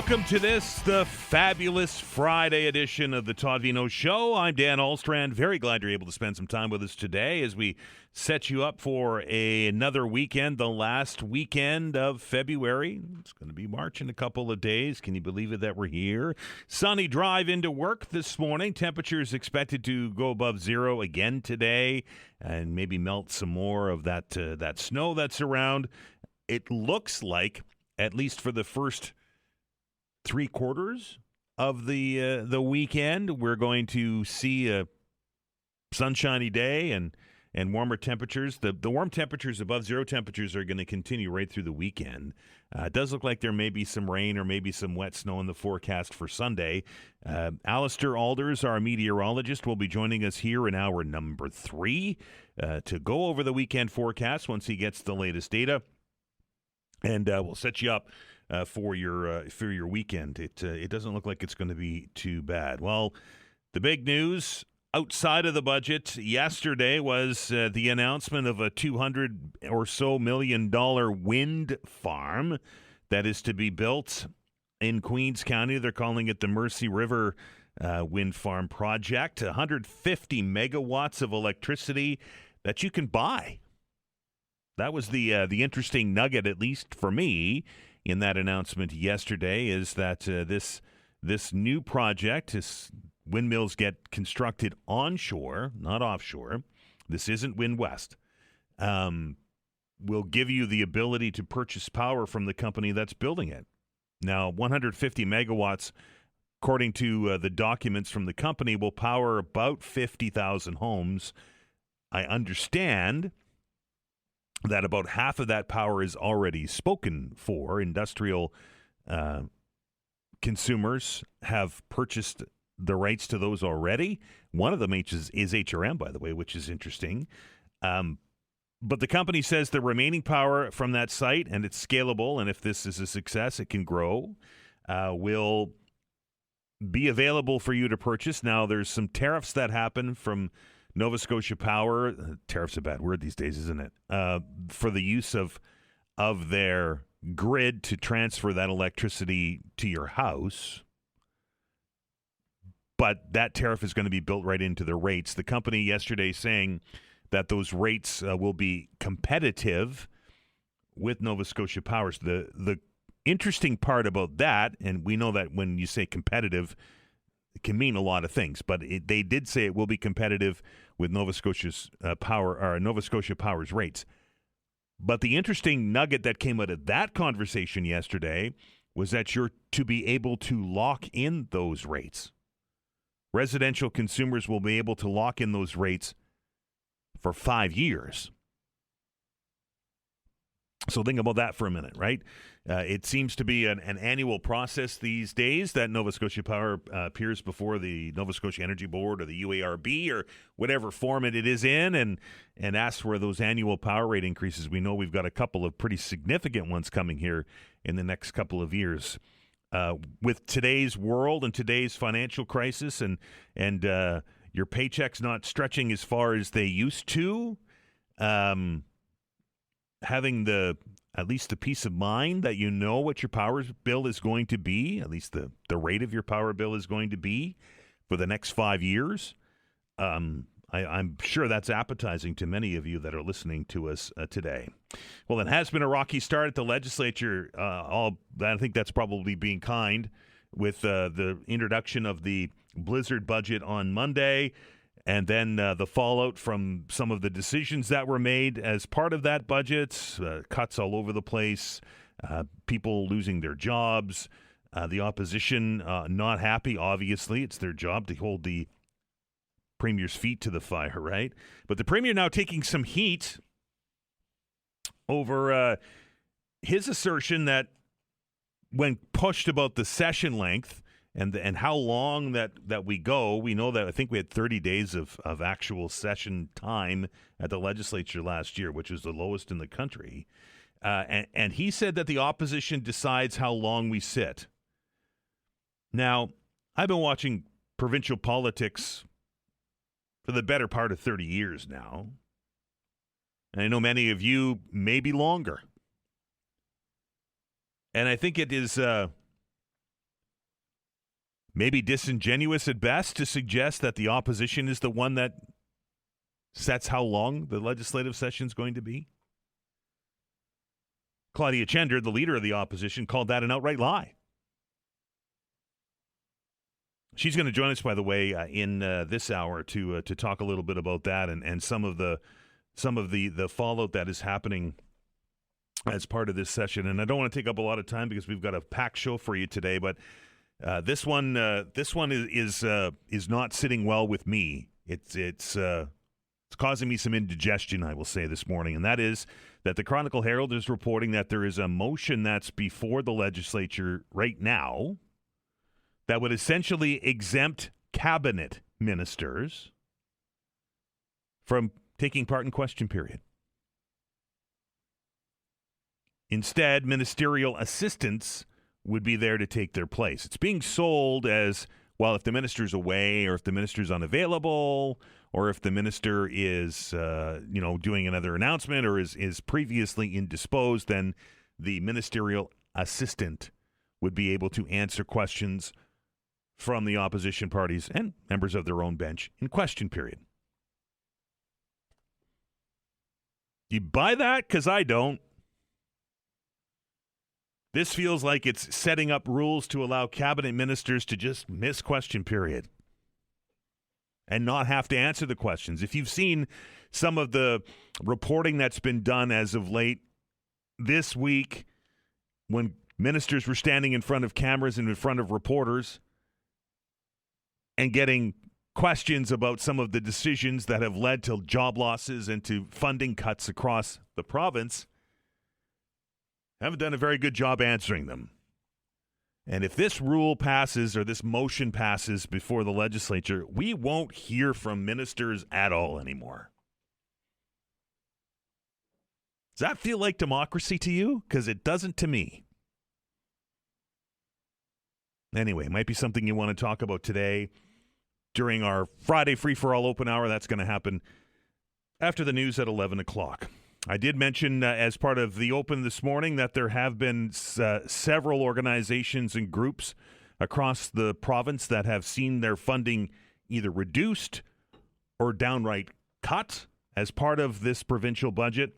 Welcome to the fabulous Friday edition of the Todd Veinotte Show. I'm Dan Ahlstrand. Very glad you're able to spend some time with us today as we set you up for another weekend, the last weekend of February. It's going to be March in a couple of days. Can you believe it that we're here? Sunny drive into work this morning. Temperatures expected to go above zero again today and maybe melt some more of that snow that's around. It looks like, at least for the first 3/4 of the weekend, we're going to see a sunshiny day and warmer temperatures. The warm temperatures above zero temperatures are going to continue right through the weekend. It does look like there may be some rain or maybe some wet snow in the forecast for Sunday. Allister Aalders, our meteorologist, will be joining us here in hour number 3 to go over the weekend forecast once he gets the latest data. And we'll set you up for your weekend. It doesn't look like it's going to be too bad. Well, the big news outside of the budget yesterday was the announcement of a $200 or so million wind farm that is to be built in Queens County. They're calling it the Mercy River Wind Farm Project. 150 megawatts of electricity that you can buy. That was the interesting nugget, at least for me, in that announcement yesterday, is that this new project, this windmills get constructed onshore, not offshore. This isn't Wind West. Will give you the ability to purchase power from the company that's building it. Now, 150 megawatts, according to the documents from the company, will power about 50,000 homes. I understand that about half of that power is already spoken for. Industrial consumers have purchased the rights to those already. One of them is HRM, by the way, which is interesting. But the company says the remaining power from that site, and it's scalable, and if this is a success, it can grow, will be available for you to purchase. Now, there's some tariffs that happen from Nova Scotia Power. Tariff's a bad word these days, isn't it? For the use of their grid to transfer that electricity to your house. But that tariff is going to be built right into the rates. The company yesterday saying that those rates will be competitive with Nova Scotia Power's. The interesting part about that, and we know that when you say competitive, it can mean a lot of things, but they did say it will be competitive with Nova Scotia's Nova Scotia Power's rates. But the interesting nugget that came out of that conversation yesterday was that you're to be able to lock in those rates. Residential consumers will be able to lock in those rates for 5 years. So think about that for a minute, right? It seems to be an annual process these days that Nova Scotia Power appears before the Nova Scotia Energy Board or the UARB or whatever format it is in and asks for those annual power rate increases. We know we've got a couple of pretty significant ones coming here in the next couple of years. With today's world and today's financial crisis and your paychecks not stretching as far as they used to, having at least the peace of mind that you know what your power bill is going to be, at least the rate of your power bill is going to be for the next 5 years, I'm sure that's appetizing to many of you that are listening to us today. Well, it has been a rocky start at the legislature. I think that's probably being kind with the introduction of the blizzard budget on Monday. And then the fallout from some of the decisions that were made as part of that budget, cuts all over the place, people losing their jobs, the opposition not happy, obviously. It's their job to hold the Premier's feet to the fire, right? But the Premier now taking some heat over his assertion that when pushed about the session length, and how long that we go, we know that I think we had 30 days of actual session time at the legislature last year, which was the lowest in the country. And he said that the opposition decides how long we sit. Now, I've been watching provincial politics for the better part of 30 years now. And I know many of you maybe longer. And I think it is maybe disingenuous at best to suggest that the opposition is the one that sets how long the legislative session is going to be? Claudia Chender, the leader of the opposition, called that an outright lie. She's going to join us, by the way, in this hour to talk a little bit about that and some of the fallout that is happening as part of this session. And I don't want to take up a lot of time because we've got a packed show for you today. But this one is not sitting well with me. It's causing me some indigestion, I will say, this morning, and that is that the Chronicle Herald is reporting that there is a motion that's before the legislature right now that would essentially exempt cabinet ministers from taking part in question period. Instead, ministerial assistants would be there to take their place. It's being sold as, well, if the minister's away or if the minister's unavailable or if the minister is, doing another announcement or is previously indisposed, then the ministerial assistant would be able to answer questions from the opposition parties and members of their own bench in question period. You buy that? Because I don't. This feels like it's setting up rules to allow cabinet ministers to just miss question period and not have to answer the questions. If you've seen some of the reporting that's been done as of late this week when ministers were standing in front of cameras and in front of reporters and getting questions about some of the decisions that have led to job losses and to funding cuts across the province, haven't done a very good job answering them. And if this rule passes or this motion passes before the legislature, we won't hear from ministers at all anymore. Does that feel like democracy to you? Because it doesn't to me. Anyway, it might be something you want to talk about today during our Friday free-for-all open hour. That's going to happen after the news at 11 o'clock. I did mention as part of the open this morning that there have been several organizations and groups across the province that have seen their funding either reduced or downright cut as part of this provincial budget.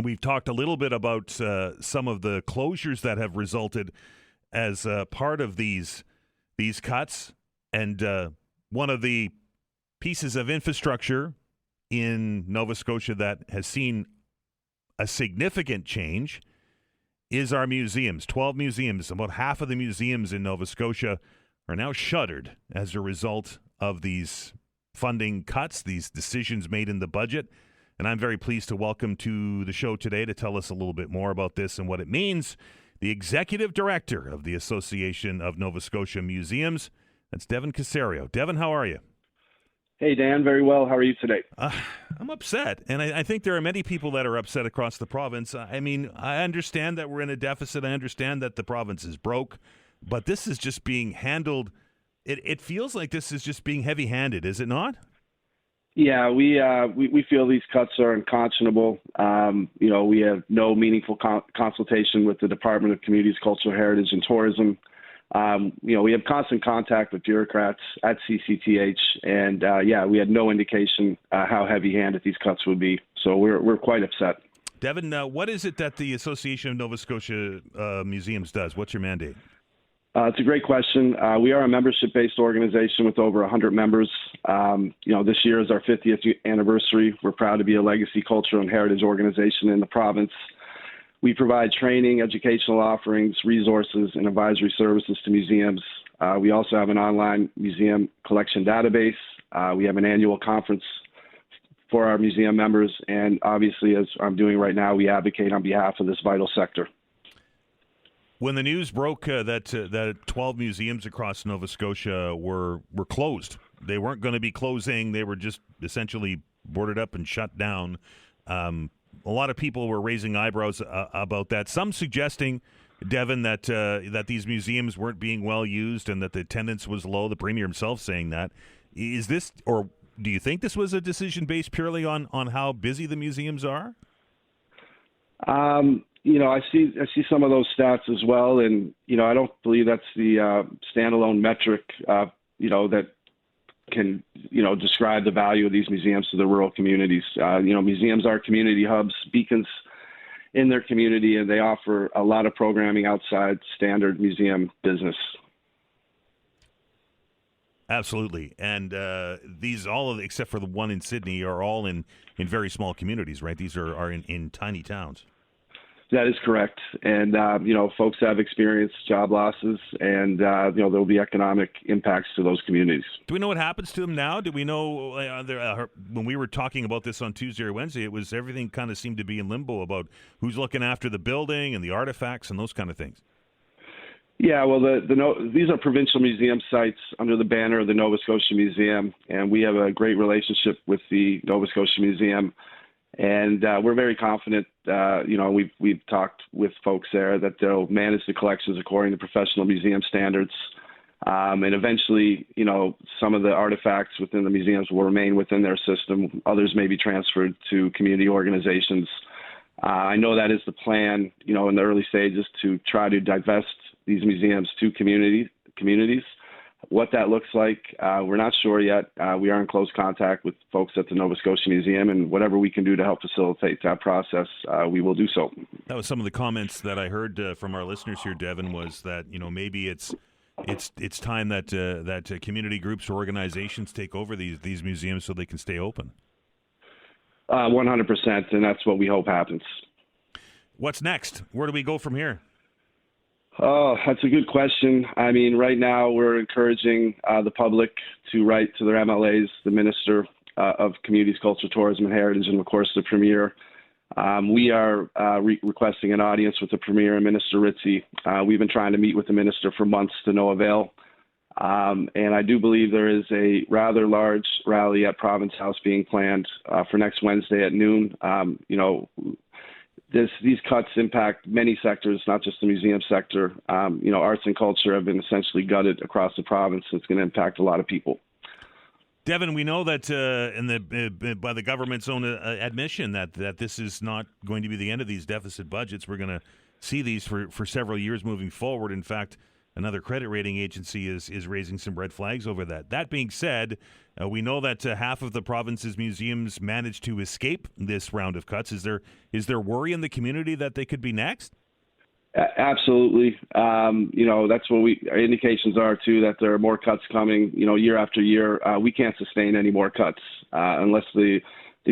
We've talked a little bit about some of the closures that have resulted as part of these cuts. And one of the pieces of infrastructure in Nova Scotia that has seen a significant change is our museums. 12 museums, about half of the museums in Nova Scotia are now shuttered as a result of these funding cuts, these decisions made in the budget. And I'm very pleased to welcome to the show today to tell us a little bit more about this and what it means, the executive director of the Association of Nova Scotia Museums. That's Devin Casario. Devin, how are you? Hey, Dan. Very well. How are you today? I'm upset, and I think there are many people that are upset across the province. I mean, I understand that we're in a deficit. I understand that the province is broke, but this is just being handled. It feels like this is just being heavy-handed, is it not? Yeah, we feel these cuts are unconscionable. We have no meaningful consultation with the Department of Communities, Cultural Heritage, and Tourism. We have constant contact with bureaucrats at CCTH, and we had no indication how heavy-handed these cuts would be. So we're quite upset. Devin, what is it that the Association of Nova Scotia Museums does? What's your mandate? It's a great question. We are a membership-based organization with over 100 members. This year is our 50th anniversary. We're proud to be a legacy, cultural, and heritage organization in the province. We provide training, educational offerings, resources, and advisory services to museums. We also have an online museum collection database. We have an annual conference for our museum members. And obviously, as I'm doing right now, we advocate on behalf of this vital sector. When the news broke that 12 museums across Nova Scotia were closed, they weren't going to be closing. They were just essentially boarded up and shut down. A lot of people were raising eyebrows about that. Some suggesting, Devin, that these museums weren't being well used and that the attendance was low. The Premier himself saying that. Is this, or do you think this was a decision based purely on how busy the museums are? I see some of those stats as well, and I don't believe that's the standalone metric, that can describe the value of these museums to the rural communities. Museums are community hubs, beacons in their community, and they offer a lot of programming outside standard museum business. Absolutely. And these, except for the one in Sydney, are all in very small communities, right? These are in tiny towns. That is correct. And, folks have experienced job losses, and, there will be economic impacts to those communities. Do we know what happens to them now? Do we know, when we were talking about this on Tuesday or Wednesday, it was everything kind of seemed to be in limbo about who's looking after the building and the artifacts and those kind of things. Yeah, well, these are provincial museum sites under the banner of the Nova Scotia Museum, and we have a great relationship with the Nova Scotia Museum. And we're very confident, we've talked with folks there that they'll manage the collections according to professional museum standards. And eventually, some of the artifacts within the museums will remain within their system. Others may be transferred to community organizations. I know that is the plan, in the early stages, to try to divest these museums to communities. What that looks like, we're not sure yet. We are in close contact with folks at the Nova Scotia Museum, and whatever we can do to help facilitate that process, we will do so. That was some of the comments that I heard from our listeners here, Devin, was that maybe it's time that community groups or organizations take over these museums so they can stay open. 100%, and that's what we hope happens. What's next? Where do we go from here? Oh, that's a good question. I mean, right now we're encouraging the public to write to their MLAs, the Minister of Communities, Culture, Tourism, and Heritage, and of course the Premier. We are requesting an audience with the Premier and Minister Ritchie. We've been trying to meet with the Minister for months to no avail. And I do believe there is a rather large rally at Province House being planned for next Wednesday at noon. These cuts impact many sectors, not just the museum sector. Arts and culture have been essentially gutted across the province. So it's going to impact a lot of people. Devin, we know that by the government's own admission that this is not going to be the end of these deficit budgets. We're going to see these for several years moving forward. In fact, another credit rating agency is raising some red flags over that. That being said, we know that half of the province's museums managed to escape this round of cuts. Is there worry in the community that they could be next? Absolutely. That's what our indications are too, that there are more cuts coming, year after year. We can't sustain any more cuts unless the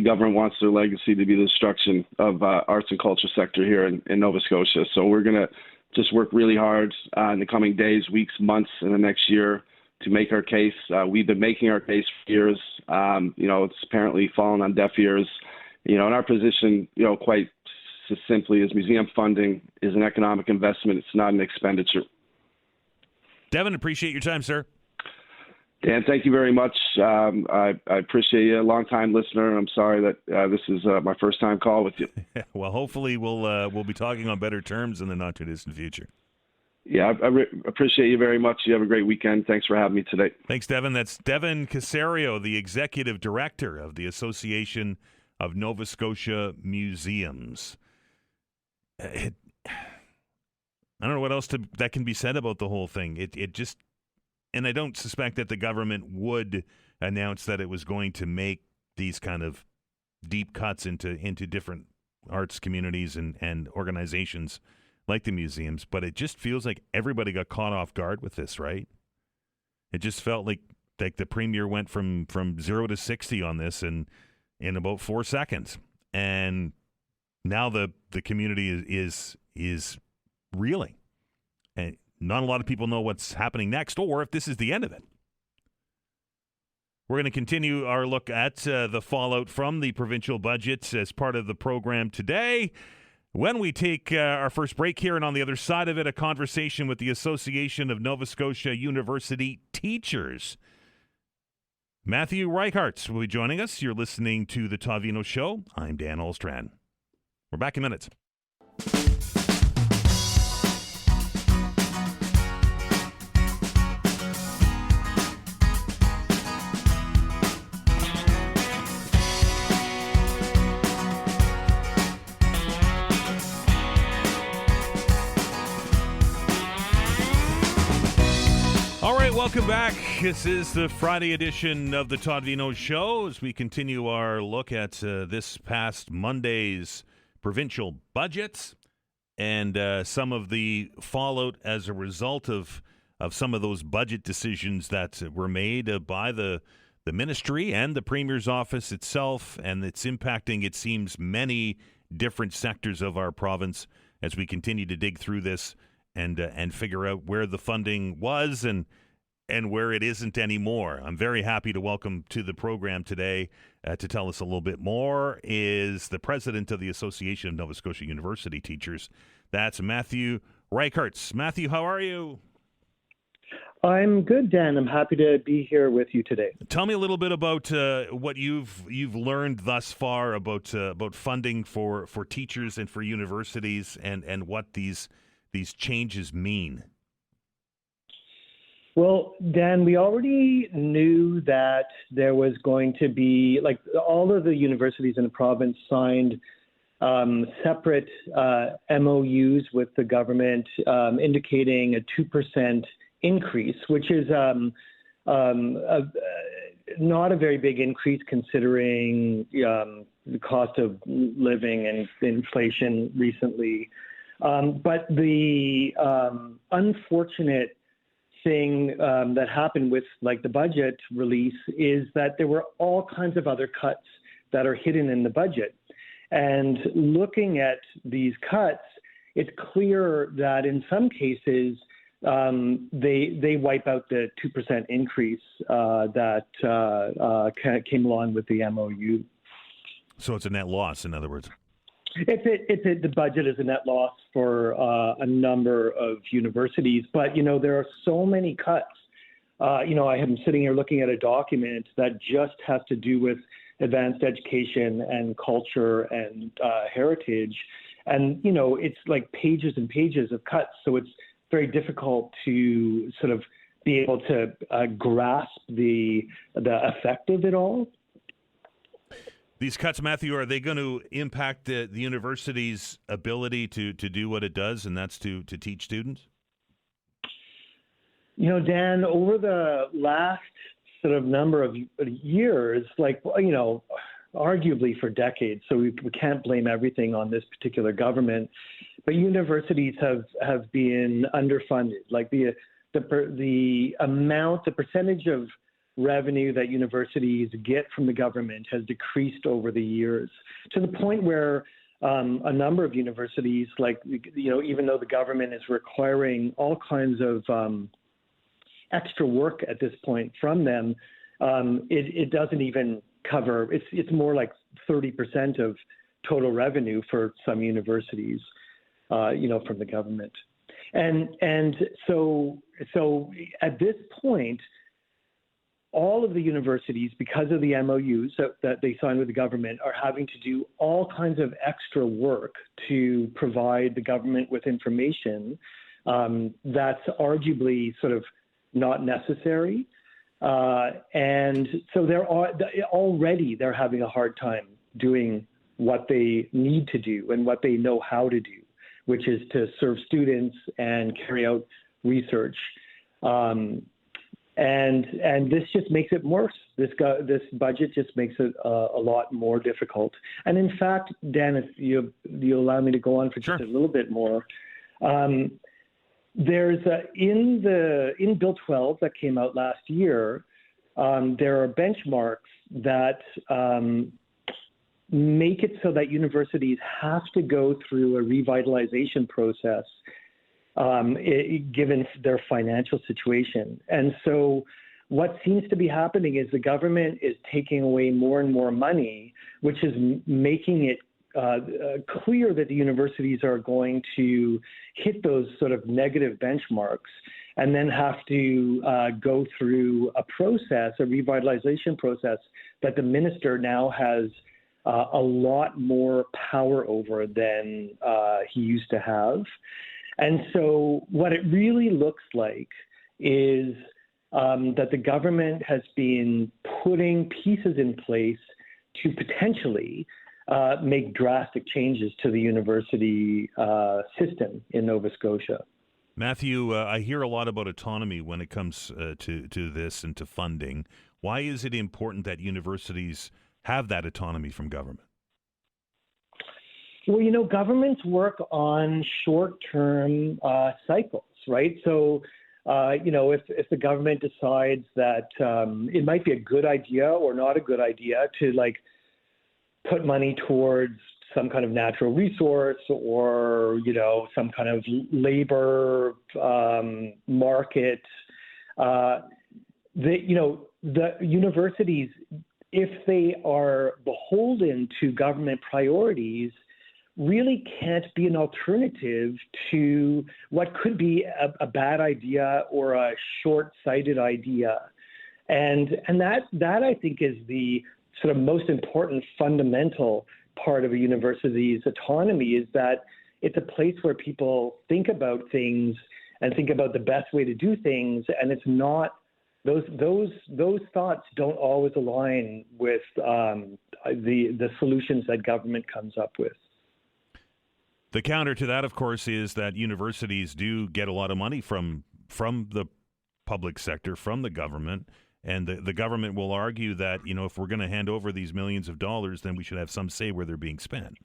government wants their legacy to be the destruction of arts and culture sector here in Nova Scotia. So we're going to just work really hard in the coming days, weeks, months, and the next year to make our case. We've been making our case for years. It's apparently fallen on deaf ears. And our position, quite simply, is museum funding is an economic investment. It's not an expenditure. Devin, appreciate your time, sir. Dan, thank you very much. I appreciate you, a long-time listener. I'm sorry that this is my first-time call with you. Well, hopefully we'll be talking on better terms in the not-too-distant future. Yeah, I appreciate you very much. You have a great weekend. Thanks for having me today. Thanks, Devin. That's Devin Casario, the Executive Director of the Association of Nova Scotia Museums. I don't know what else that can be said about the whole thing. It just... And I don't suspect that the government would announce that it was going to make these kind of deep cuts into different arts communities and organizations like the museums. But it just feels like everybody got caught off guard with this, right? It just felt like the Premier went from 0 to 60 on this in about 4 seconds. And now the community is reeling. And not a lot of people know what's happening next or if this is the end of it. We're going to continue our look at the fallout from the provincial budgets as part of the program today. When we take our first break here, and on the other side of it, a conversation with the Association of Nova Scotia University Teachers. Mathew Reichertz will be joining us. You're listening to The Todd Veinotte Show. I'm Dan Olstrand. We're back in minutes. Welcome back. This is the Friday edition of the Todd Veinotte Show as we continue our look at this past Monday's provincial budgets and some of the fallout as a result of some of those budget decisions that were made by the ministry and the Premier's office itself, and it's impacting, it seems, many different sectors of our province as we continue to dig through this and figure out where the funding was and where it isn't anymore. I'm very happy to welcome to the program today to tell us a little bit more is the president of the Association of Nova Scotia University Teachers. That's Mathew Reichertz. Mathew, how are you? I'm good, Dan. I'm happy to be here with you today. Tell me a little bit about what you've learned thus far about funding for teachers and for universities and what these changes mean. Well, Dan, we already knew that there was going to be, like, all of the universities in the province signed separate MOUs with the government indicating a 2% increase, which is not a very big increase considering the cost of living and inflation recently. But the unfortunate thing that happened with, like, the budget release is that there were all kinds of other cuts that are hidden in the budget. And looking at these cuts, it's clear that in some cases they wipe out the 2% increase that came along with the MOU. So it's a net loss, in other words. The budget is a net loss for a number of universities, but there are so many cuts. I am sitting here looking at a document that just has to do with advanced education and culture and heritage, and it's like pages and pages of cuts. So it's very difficult to sort of be able to grasp the effect of it all. These cuts, Mathew, are they going to impact the university's ability to do what it does, and that's to teach students? Dan, over the last sort of number of years, arguably for decades, so we can't blame everything on this particular government, but universities have been underfunded. Like the percentage of revenue that universities get from the government has decreased over the years to the point where a number of universities, even though the government is requiring all kinds of extra work at this point from them, it doesn't even cover. It's more like 30% of total revenue for some universities, from the government, and so at this point, all of the universities, because of the MOUs that they signed with the government, are having to do all kinds of extra work to provide the government with information that's arguably sort of not necessary. And so they're having a hard time doing what they need to do and what they know how to do, which is to serve students and carry out research. And this just makes it worse. This budget just makes it a lot more difficult. And in fact, Dan, if you allow me to go on for just a little bit more, there's in Bill 12 that came out last year, there are benchmarks that make it so that universities have to go through a revitalization process given their financial situation. And so what seems to be happening is the government is taking away more and more money, which is making it clear that the universities are going to hit those sort of negative benchmarks and then have to go through a revitalization process that the minister now has a lot more power over than he used to have. And so what it really looks like is that the government has been putting pieces in place to potentially make drastic changes to the university system in Nova Scotia. Mathew, I hear a lot about autonomy when it comes to this and to funding. Why is it important that universities have that autonomy from government? Well, governments work on short-term cycles, right? So, if the government decides that it might be a good idea or not a good idea to put money towards some kind of natural resource or, some kind of labor market, the universities, if they are beholden to government priorities, really can't be an alternative to what could be a bad idea or a short-sighted idea. And that I think is the sort of most important fundamental part of a university's autonomy, is that it's a place where people think about things and think about the best way to do things, and it's not those thoughts don't always align with the solutions that government comes up with. The counter to that, of course, is that universities do get a lot of money from the public sector, from the government, and the government will argue that, if we're going to hand over these millions of dollars, then we should have some say where they're being spent.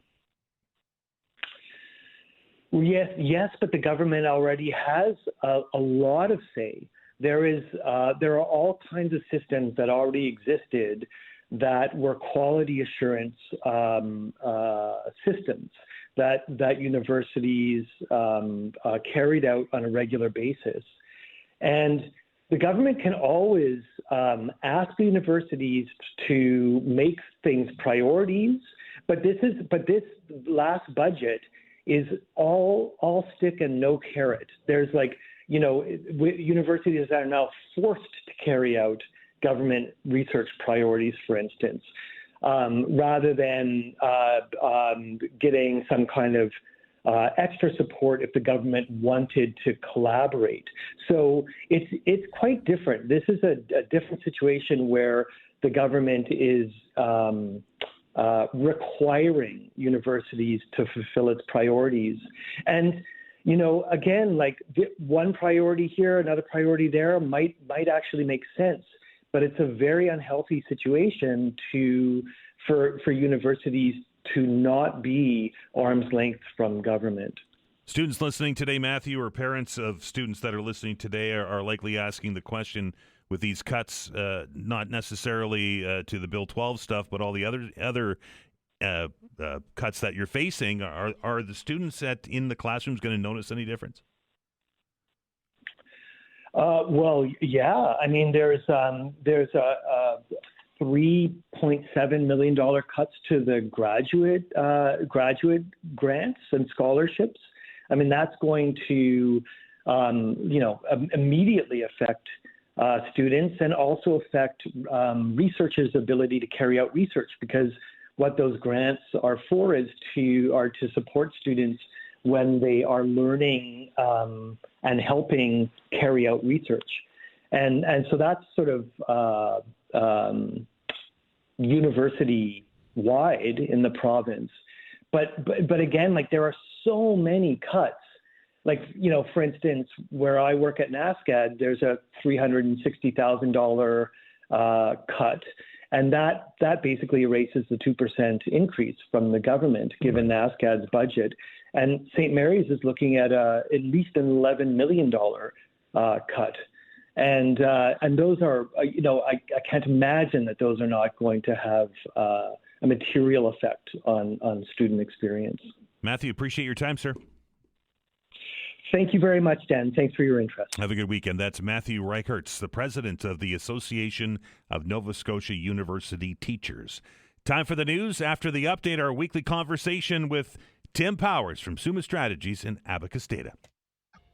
Well, yes, but the government already has a lot of say. There are all kinds of systems that already existed that were quality assurance systems that universities carried out on a regular basis. And the government can always ask the universities to make things priorities, but this last budget is all stick and no carrot. There's universities are now forced to carry out government research priorities, for instance, rather than getting some kind of extra support if the government wanted to collaborate. So it's quite different. This is a different situation where the government is requiring universities to fulfill its priorities. And again, one priority here, another priority there might actually make sense, but it's a very unhealthy situation for universities to not be arm's length from government. Students listening today, Mathew, or parents of students that are listening today are likely asking the question, with these cuts, not necessarily to the Bill 12 stuff, but all the other cuts that you're facing, are the students in the classrooms going to notice any difference? Well, yeah. I mean, there's a $3.7 million cuts to the graduate grants and scholarships. I mean, that's going to immediately affect students and also affect researchers' ability to carry out research, because what those grants are for is to support students when they are learning and helping carry out research. And so that's sort of university-wide in the province. But again, there are so many cuts. For instance, where I work at NASCAD, there's a $360,000 cut. And that basically erases the 2% increase from the government, given NASCAD's budget. And St. Mary's is looking at at least an $11 million cut. And those are, I can't imagine that those are not going to have a material effect on student experience. Mathew, appreciate your time, sir. Thank you very much, Dan. Thanks for your interest. Have a good weekend. That's Mathew Reichertz, the president of the Association of Nova Scotia University Teachers. Time for the news. After the update, our weekly conversation with Tim Powers from Summa Strategies and Abacus Data.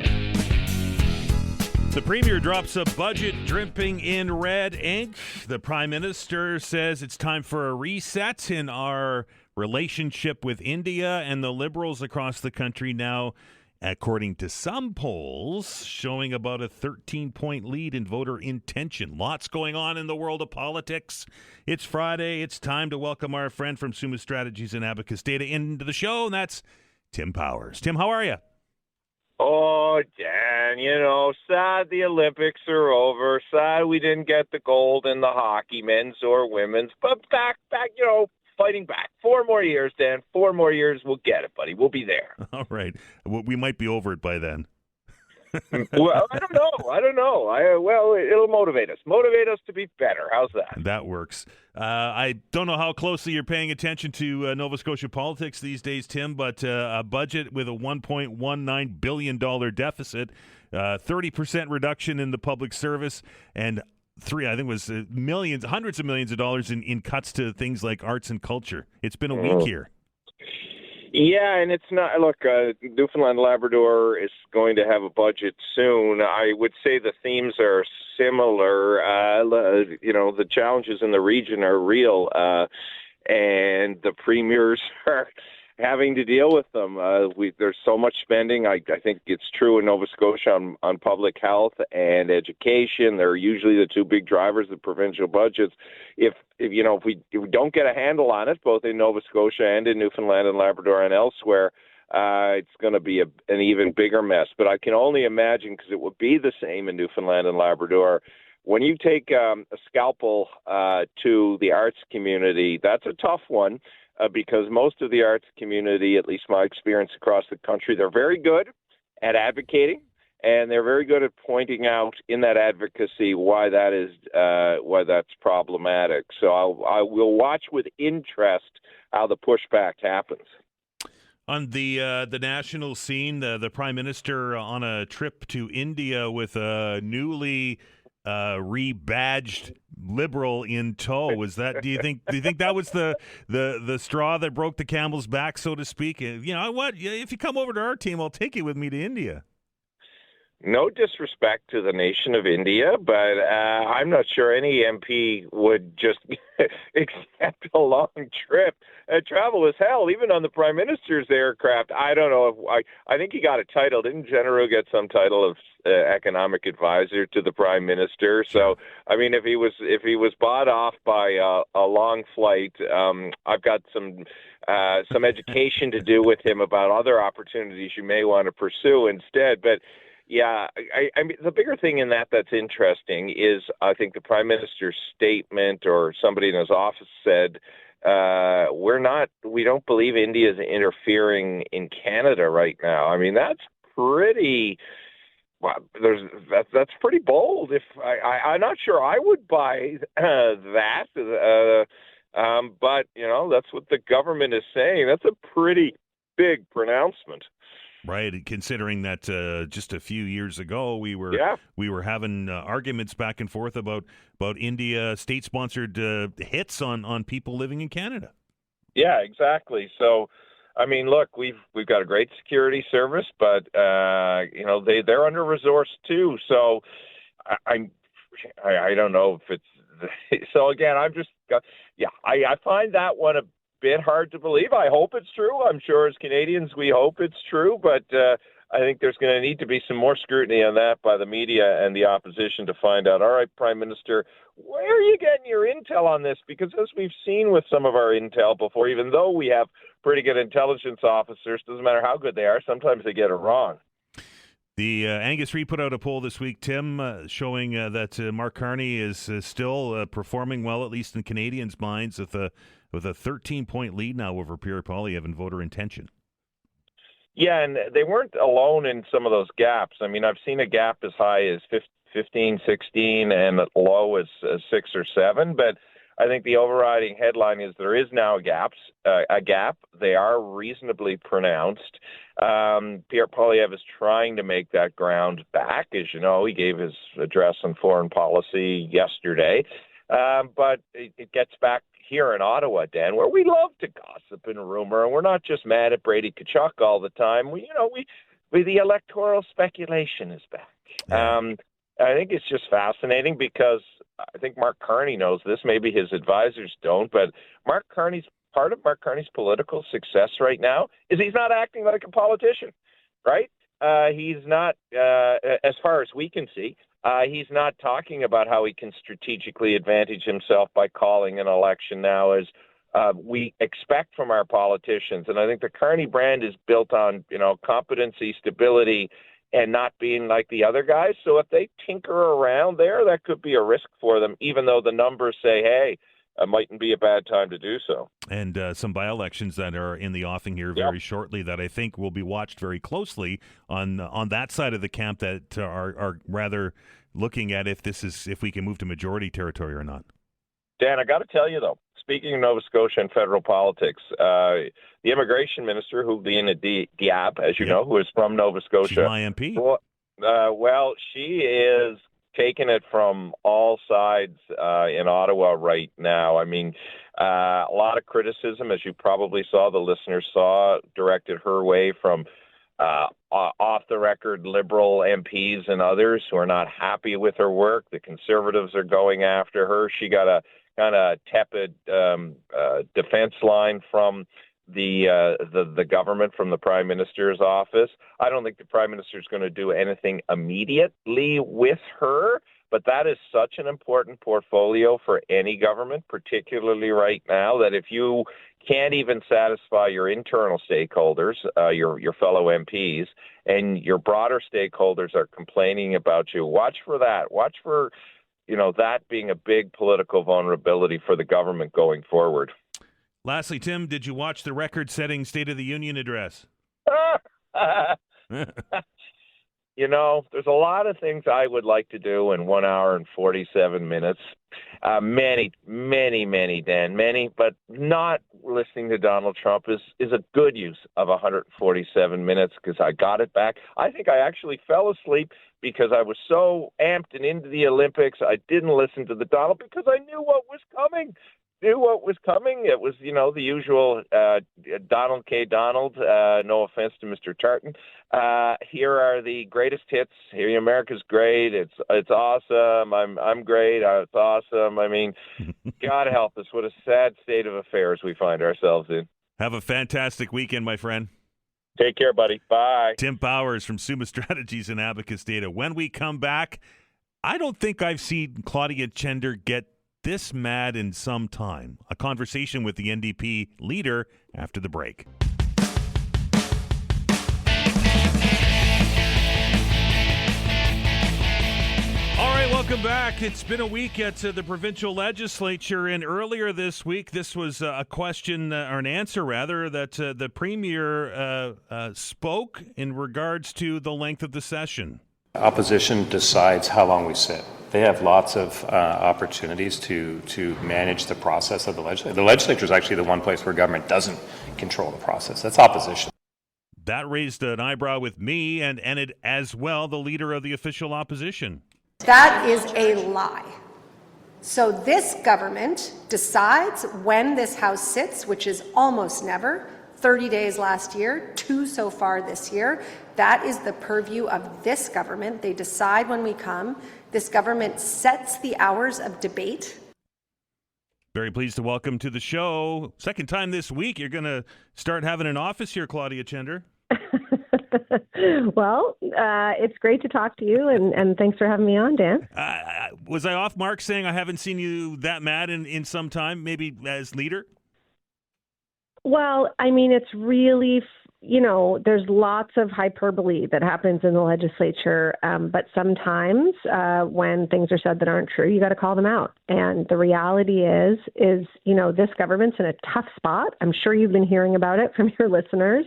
The Premier drops a budget dripping in red ink. The Prime Minister says it's time for a reset in our relationship with India, and the Liberals across the country now, according to some polls, showing about a 13-point lead in voter intention. Lots going on in the world of politics. It's Friday. It's time to welcome our friend from Summa Strategies and Abacus Data into the show, and that's Tim Powers. Tim, how are you? Oh, Dan, sad the Olympics are over. Sad we didn't get the gold in the hockey, men's or women's. But back, fighting back. 4 more years, Dan. 4 more years, we'll get it, buddy. We'll be there. All right. Well, we might be over it by then. Well, I don't know. Well, it'll motivate us. Motivate us to be better. How's that? That works. I don't know how closely you're paying attention to Nova Scotia politics these days, Tim, but a budget with a $1.19 billion deficit, 30% reduction in the public service, and millions, hundreds of millions of dollars in cuts to things like arts and culture. It's been a week here. Yeah, and it's not. Look, Newfoundland and Labrador is going to have a budget soon. I would say the themes are similar. The challenges in the region are real, and the premiers are having to deal with them. There's so much spending. I think it's true in Nova Scotia on public health and education. They're usually the 2 big drivers of provincial budgets. If we don't get a handle on it, both in Nova Scotia and in Newfoundland and Labrador and elsewhere, it's going to be an even bigger mess. But I can only imagine, because it would be the same in Newfoundland and Labrador, when you take a scalpel to the arts community, that's a tough one. Because most of the arts community, at least my experience across the country, they're very good at advocating, and they're very good at pointing out in that advocacy why that's problematic. So I will watch with interest how the pushback happens. On the national scene, the Prime Minister on a trip to India with a newly rebadged Liberal in tow. Was that? Do you think that was the straw that broke the camel's back, so to speak? What? If you come over to our team, I'll take you with me to India. No disrespect to the nation of India, but I'm not sure any MP would just accept a long trip. Travel is hell, even on the Prime Minister's aircraft. I don't know. I think he got a title. Didn't Chender get some title of economic advisor to the Prime Minister? So, I mean, if he was bought off by a long flight, I've got some education to do with him about other opportunities you may want to pursue instead. But yeah, I mean, the bigger thing in that's interesting is I think the Prime Minister's statement, or somebody in his office said, we don't believe India is interfering in Canada right now. I mean, that's pretty. Well, that's pretty bold. If I'm not sure I would buy that, but that's what the government is saying. That's a pretty big pronouncement. Right, considering that just a few years ago we were having arguments back and forth about India state-sponsored hits on people living in Canada. Yeah, exactly. So, I mean, look, we've got a great security service, but they're under-resourced too. So, I don't know if it's so. Again, I find that one a bit hard to believe. I hope it's true. I'm sure as Canadians we hope it's true, but I think there's going to need to be some more scrutiny on that by the media and the opposition to find out, all right, Prime Minister, where are you getting your intel on this? Because as we've seen with some of our intel before, even though we have pretty good intelligence officers, doesn't matter how good they are, sometimes they get it wrong. The Angus Reid put out a poll this week, Tim, showing that Mark Carney is still performing well, at least in Canadians' minds, with a 13-point lead now over Pierre Poilievre in voter intention. Yeah, and they weren't alone in some of those gaps. I mean, I've seen a gap as high as 15, 16, and low as 6 or 7. But I think the overriding headline is there is now a gap. They are reasonably pronounced. Pierre Poilievre is trying to make that ground back. As you know, he gave his address on foreign policy yesterday. But it gets back here in Ottawa, Dan, where we love to gossip and rumor, and we're not just mad at Brady Tkachuk all the time. The electoral speculation is back. Yeah. I think it's just fascinating because I think Mark Carney knows this. Maybe his advisors don't, but part of Mark Carney's political success right now is he's not acting like a politician, right? He's not, as far as we can see, he's not talking about how he can strategically advantage himself by calling an election now as we expect from our politicians. And I think the Carney brand is built on, competency, stability, and not being like the other guys. So if they tinker around there, that could be a risk for them, even though the numbers say, hey, it mightn't be a bad time to do so. And some by-elections that are in the offing here very shortly that I think will be watched very closely on that side of the camp that are rather looking at if we can move to majority territory or not. Dan, I got to tell you, though, speaking of Nova Scotia and federal politics, the immigration minister, who Veinotte Diab, as you know, who is from Nova Scotia. She's my MP. Well, she is taking it from all sides in Ottawa right now. I mean, a lot of criticism, as you probably saw, the listeners saw, directed her way from off-the-record Liberal MPs and others who are not happy with her work. The Conservatives are going after her. She got a kind of tepid defense line from the government, from the Prime Minister's office. I don't think the Prime Minister is going to do anything immediately with her, but that is such an important portfolio for any government, particularly right now, that if you can't even satisfy your internal stakeholders, your fellow MPs, and your broader stakeholders are complaining about you, watch for that. Watch for that being a big political vulnerability for the government going forward. Lastly, Tim, did you watch the record-setting State of the Union address? There's a lot of things I would like to do in 1 hour and 47 minutes. Many, Dan, but not listening to Donald Trump is a good use of 147 minutes because I got it back. I think I actually fell asleep because I was so amped and into the Olympics. I didn't listen to the Donald because I knew what was coming. It was, the usual Donald K. Donald, no offense to Mr. Tartan. Here are the greatest hits. Here, America's great. It's awesome. I'm great. It's awesome. I mean, God help us. What a sad state of affairs we find ourselves in. Have a fantastic weekend, my friend. Take care, buddy. Bye. Tim Powers from Summa Strategies and Abacus Data. When we come back, I don't think I've seen Claudia Chender get this mad in some time. A conversation with the NDP leader after the break. All right, welcome back. It's been a week at the provincial legislature, and earlier this week, this was a question, or an answer rather, that the premier spoke in regards to the length of the session. Opposition decides how long we sit. They have lots of opportunities to manage the process of the legislature. The legislature is actually the one place where government doesn't control the process. That's opposition. That raised an eyebrow with me and Enid as well, the leader of the official opposition. That is a lie. So this government decides when this House sits, which is almost never. 30 days last year, 2 so far this year. That is the purview of this government. They decide when we come. This government sets the hours of debate. Very pleased to welcome to the show. Second time this week, you're going to start having an office here, Claudia Chender. Well, it's great to talk to you, and thanks for having me on, Dan. Was I off mark saying I haven't seen you that mad in some time, maybe as leader? Well, I mean, it's really, there's lots of hyperbole that happens in the legislature, but sometimes when things are said that aren't true, you got to call them out. And the reality is, this government's in a tough spot. I'm sure you've been hearing about it from your listeners.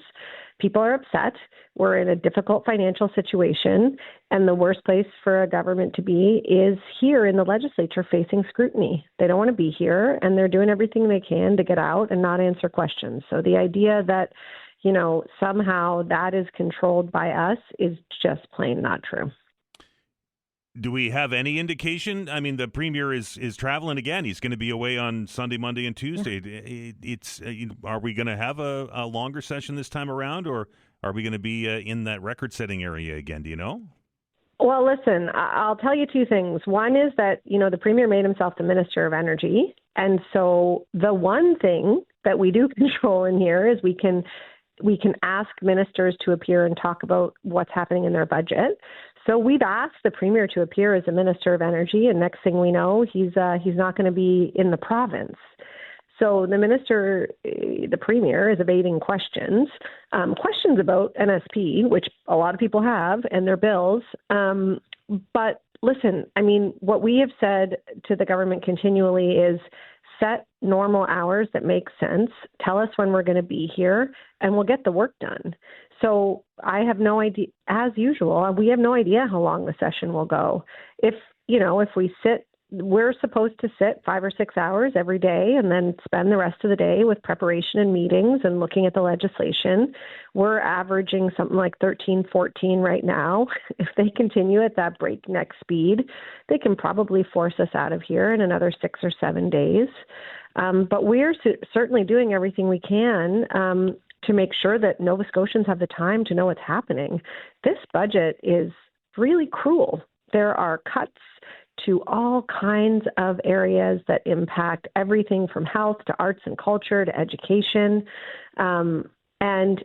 People are upset. We're in a difficult financial situation, and the worst place for a government to be is here in the legislature facing scrutiny. They don't want to be here, and they're doing everything they can to get out and not answer questions. So the idea that, somehow that is controlled by us is just plain not true. Do we have any indication? I mean, the premier is traveling again. He's going to be away on Sunday, Monday, and Tuesday. Are we going to have a longer session this time around, or are we going to be in that record-setting area again? Do you know? Well, listen, I'll tell you two things. One is that, the premier made himself the Minister of Energy. And so the one thing that we do control in here is we can ask ministers to appear and talk about what's happening in their budget. So we've asked the premier to appear as a Minister of Energy, and next thing we know, he's not going to be in the province. So the minister, the premier, is evading questions about NSP, which a lot of people have, and their bills. But listen, I mean, what we have said to the government continually is set normal hours that make sense. Tell us when we're going to be here, and we'll get the work done. So I have no idea, as usual, we have no idea how long the session will go. If we sit, we're supposed to sit 5 or 6 hours every day and then spend the rest of the day with preparation and meetings and looking at the legislation. We're averaging something like 13, 14 right now. If they continue at that breakneck speed, they can probably force us out of here in another 6 or 7 days. But we're certainly doing everything we can to make sure that Nova Scotians have the time to know what's happening. This budget is really cruel. There are cuts to all kinds of areas that impact everything from health to arts and culture to education. And,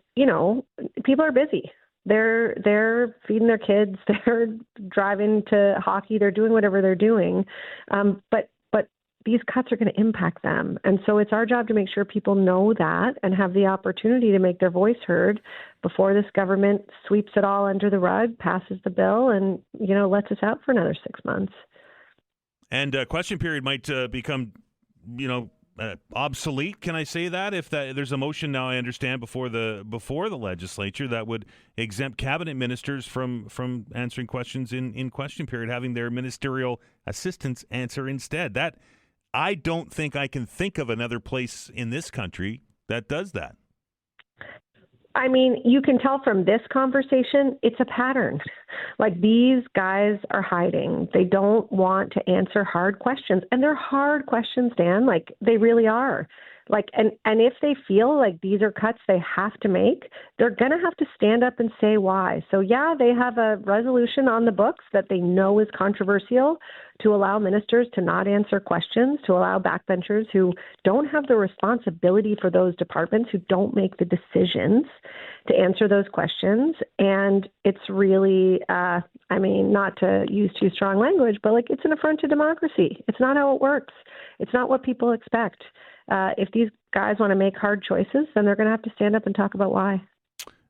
people are busy. They're feeding their kids. They're driving to hockey. They're doing whatever they're doing. But these cuts are going to impact them. And so it's our job to make sure people know that and have the opportunity to make their voice heard before this government sweeps it all under the rug, passes the bill, and, lets us out for another 6 months. And question period might become, obsolete. Can I say that? If there's a motion now, I understand before the legislature that would exempt cabinet ministers from answering questions in question period, having their ministerial assistants answer instead. That I don't think I can think of another place in this country that does that. I mean, you can tell from this conversation, it's a pattern. Like, these guys are hiding. They don't want to answer hard questions. And they're hard questions, Dan. Like, they really are. Like, and if they feel like these are cuts they have to make, they're going to have to stand up and say why. So, yeah, they have a resolution on the books that they know is controversial to allow ministers to not answer questions, to allow backbenchers who don't have the responsibility for those departments, who don't make the decisions, to answer those questions. And it's really, not to use too strong language, but it's an affront to democracy. It's not how it works. It's not what people expect. If these guys want to make hard choices, then they're going to have to stand up and talk about why.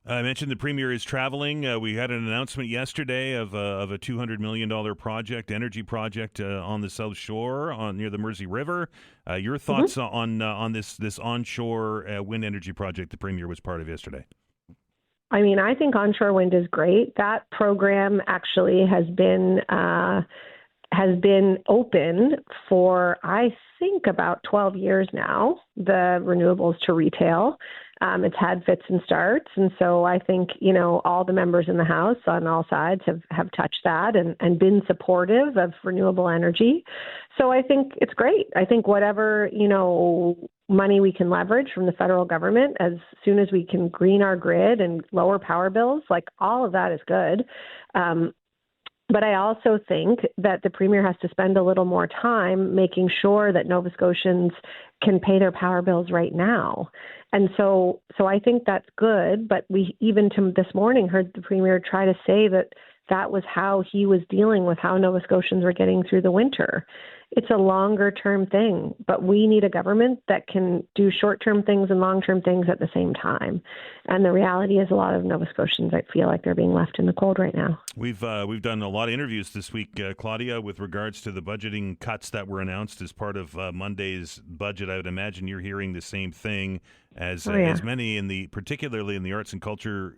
I mentioned the premier is traveling. We had an announcement yesterday of a $200 million energy project on the South Shore, near the Mersey River. Your thoughts on this onshore wind energy project the premier was part of yesterday? I mean, I think onshore wind is great. That program actually has been open for, I think, about 12 years now, the renewables to retail. It's had fits and starts. And so I think, all the members in the House on all sides have touched that and been supportive of renewable energy. So I think it's great. I think whatever, money we can leverage from the federal government, as soon as we can green our grid and lower power bills, all of that is good. But I also think that the premier has to spend a little more time making sure that Nova Scotians can pay their power bills right now. And so I think that's good. But we even this morning heard the premier try to say that was how he was dealing with how Nova Scotians were getting through the winter. It's a longer term thing, but we need a government that can do short term things and long term things at the same time. And the reality is, a lot of Nova Scotians, I feel like they're being left in the cold right now. We've done a lot of interviews this week, Claudia, with regards to the budgeting cuts that were announced as part of Monday's budget. I would imagine you're hearing the same thing as many particularly in the arts and culture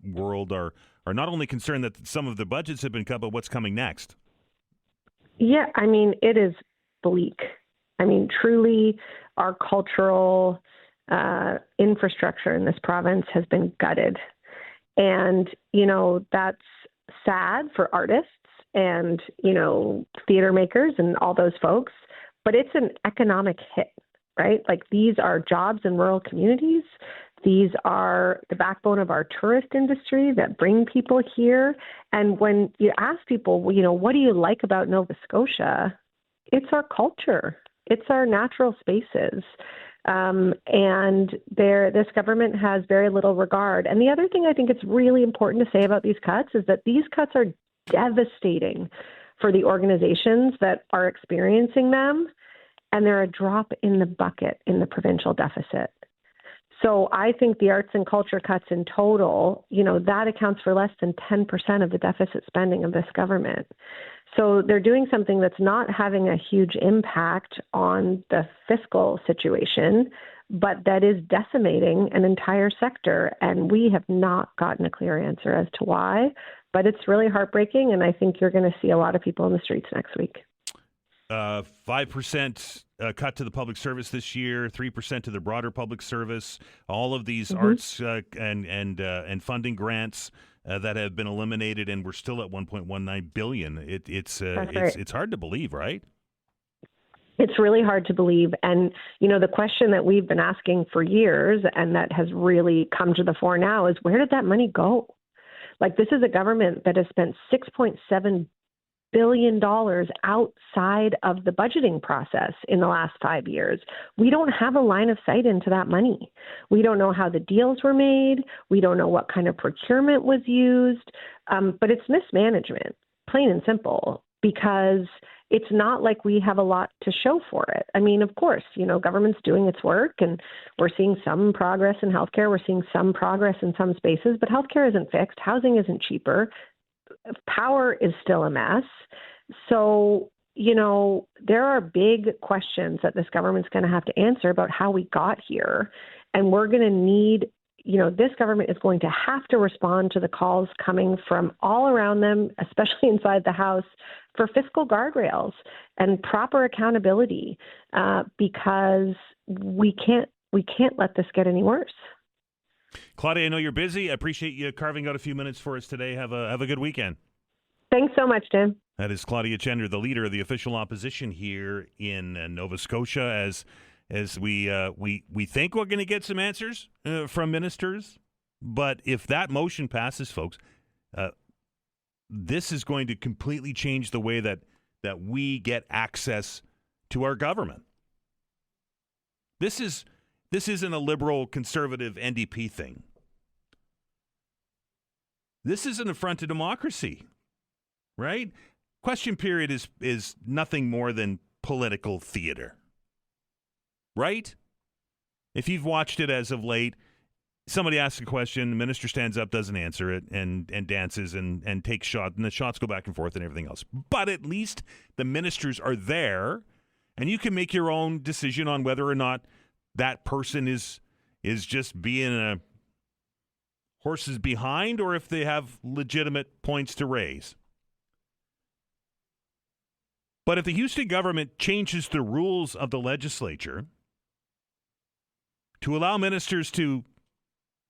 world are not only concerned that some of the budgets have been cut, but what's coming next. Yeah, I mean, it is bleak. I mean, truly, our cultural infrastructure in this province has been gutted. And, that's sad for artists and, theater makers and all those folks, but it's an economic hit, right? These are jobs in rural communities. These are the backbone of our tourist industry that bring people here. And when you ask people, what do you like about Nova Scotia? It's our culture. It's our natural spaces. And this government has very little regard. And the other thing I think it's really important to say about these cuts is that these cuts are devastating for the organizations that are experiencing them. and they're a drop in the bucket in the provincial deficit. So I think the arts and culture cuts in total, that accounts for less than 10% of the deficit spending of this government. So they're doing something that's not having a huge impact on the fiscal situation, but that is decimating an entire sector. And we have not gotten a clear answer as to why, but it's really heartbreaking. And I think you're going to see a lot of people in the streets next week. 5% cut to the public service this year, 3% to the broader public service. All of these arts and funding grants that have been eliminated, and we're still at $1.19 billion. It's hard to believe, right? It's really hard to believe. And, the question that we've been asking for years and that has really come to the fore now is, where did that money go? Like, this is a government that has spent $6.7 billion outside of the budgeting process in the last 5 years. We don't have a line of sight into that money. We don't know how the deals were made. We don't know what kind of procurement was used. But it's mismanagement, plain and simple, because it's not like we have a lot to show for it. I mean, of course, government's doing its work, and we're seeing some progress in healthcare. We're seeing some progress in some spaces, but healthcare isn't fixed. Housing isn't cheaper. Power is still a mess. So, there are big questions that this government's going to have to answer about how we got here. And we're going to need, this government is going to have to respond to the calls coming from all around them, especially inside the House, for fiscal guardrails and proper accountability, because we can't let this get any worse. Claudia, I know you're busy. I appreciate you carving out a few minutes for us today. Have a good weekend. Thanks so much, Tim. That is Claudia Chender, the leader of the official opposition here in Nova Scotia. As we think we're going to get some answers from ministers, but if that motion passes, folks, this is going to completely change the way that we get access to our government. This isn't a liberal, conservative NDP thing. This is an affront to democracy, right? Question period is nothing more than political theater, right? If you've watched it as of late, somebody asks a question, the minister stands up, doesn't answer it, and dances and takes shots, and the shots go back and forth and everything else. But at least the ministers are there, and you can make your own decision on whether or not that person is just being a horses behind, or if they have legitimate points to raise. But if the Houston government changes the rules of the legislature to allow ministers to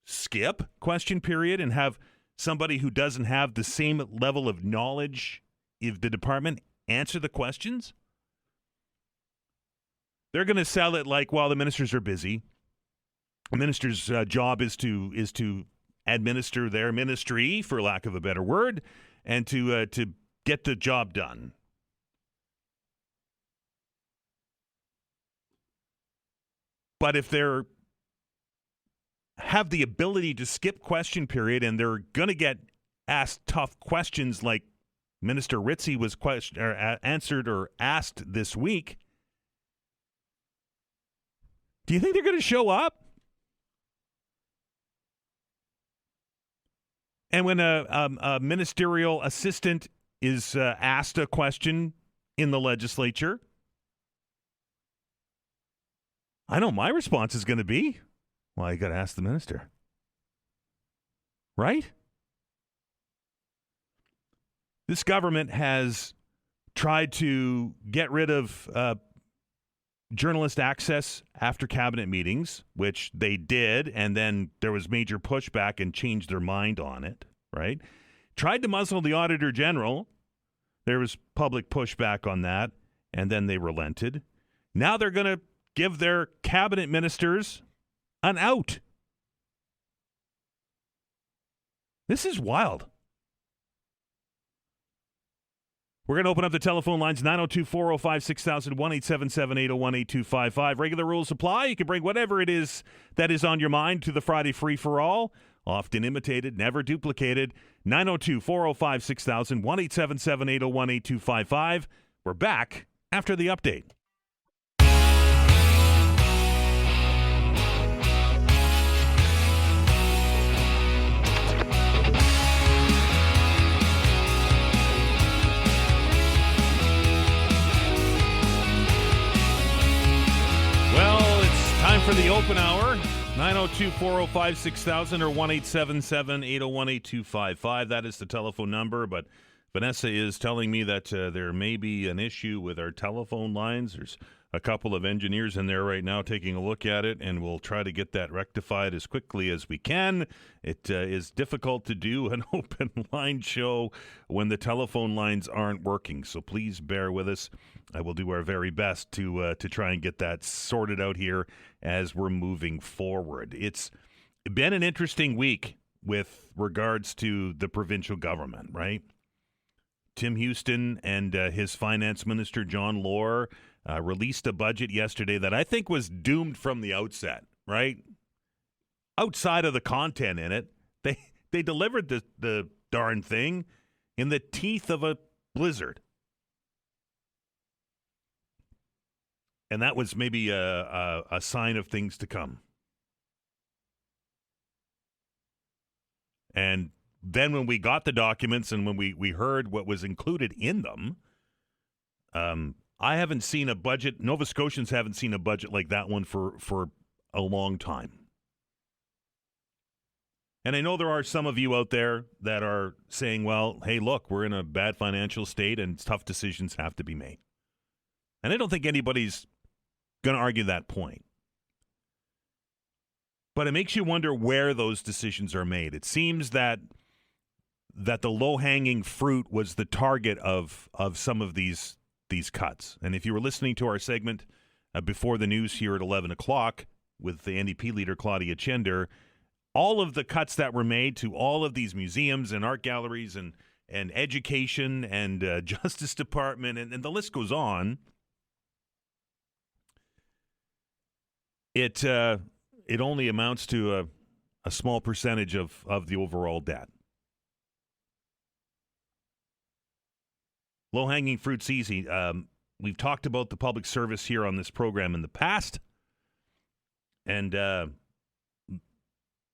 skip question period and have somebody who doesn't have the same level of knowledge of the department answer the questions, they're going to sell it like, well, the ministers are busy. The minister's job is to administer their ministry, for lack of a better word, and to get the job done. But if they're have the ability to skip question period and they're going to get asked tough questions like Minister Ritzy was answered or asked this week, do you think they're going to show up? And when a ministerial assistant is asked a question in the legislature, I know my response is going to be, well, you got to ask the minister. Right? This government has tried to get rid of journalist access after cabinet meetings, which they did, and then there was major pushback and changed their mind on it, right? Tried to muzzle the Auditor General. There was public pushback on that, and then they relented. Now they're going to give their cabinet ministers an out. This is wild. We're going to open up the telephone lines, 902-405-6000, 1-877-801-8255. Regular rules apply. You can bring whatever it is that is on your mind to the Friday free-for-all. Often imitated, never duplicated. 902-405-6000, 1-877-801-8255. We're back after the update. 902-405-6000 or 1-877-801-8255. That is the telephone number, but Vanessa is telling me that there may be an issue with our telephone lines. There's a couple of engineers in there right now taking a look at it, and we'll try to get that rectified as quickly as we can. It is difficult to do an open line show when the telephone lines aren't working, so please bear with us. I will do our very best to try and get that sorted out here as we're moving forward. It's been an interesting week with regards to the provincial government, right? Tim Houston and his finance minister, John Lohr, released a budget yesterday that I think was doomed from the outset, right? Outside of the content in it, they delivered the darn thing in the teeth of a blizzard. And that was maybe a sign of things to come. And then when we got the documents and when we heard what was included in them, I haven't seen a budget, Nova Scotians haven't seen a budget like that one for a long time. And I know there are some of you out there that are saying, well, hey, look, we're in a bad financial state and tough decisions have to be made. And I don't think anybody's going to argue that point. But it makes you wonder where those decisions are made. It seems that the low-hanging fruit was the target of some of these cuts. And if you were listening to our segment before the news here at 11 o'clock with the NDP leader, Claudia Chender, all of the cuts that were made to all of these museums and art galleries and education and Justice Department, and the list goes on, it only amounts to a small percentage of the overall debt. Low-hanging fruit's easy. We've talked about the public service here on this program in the past, and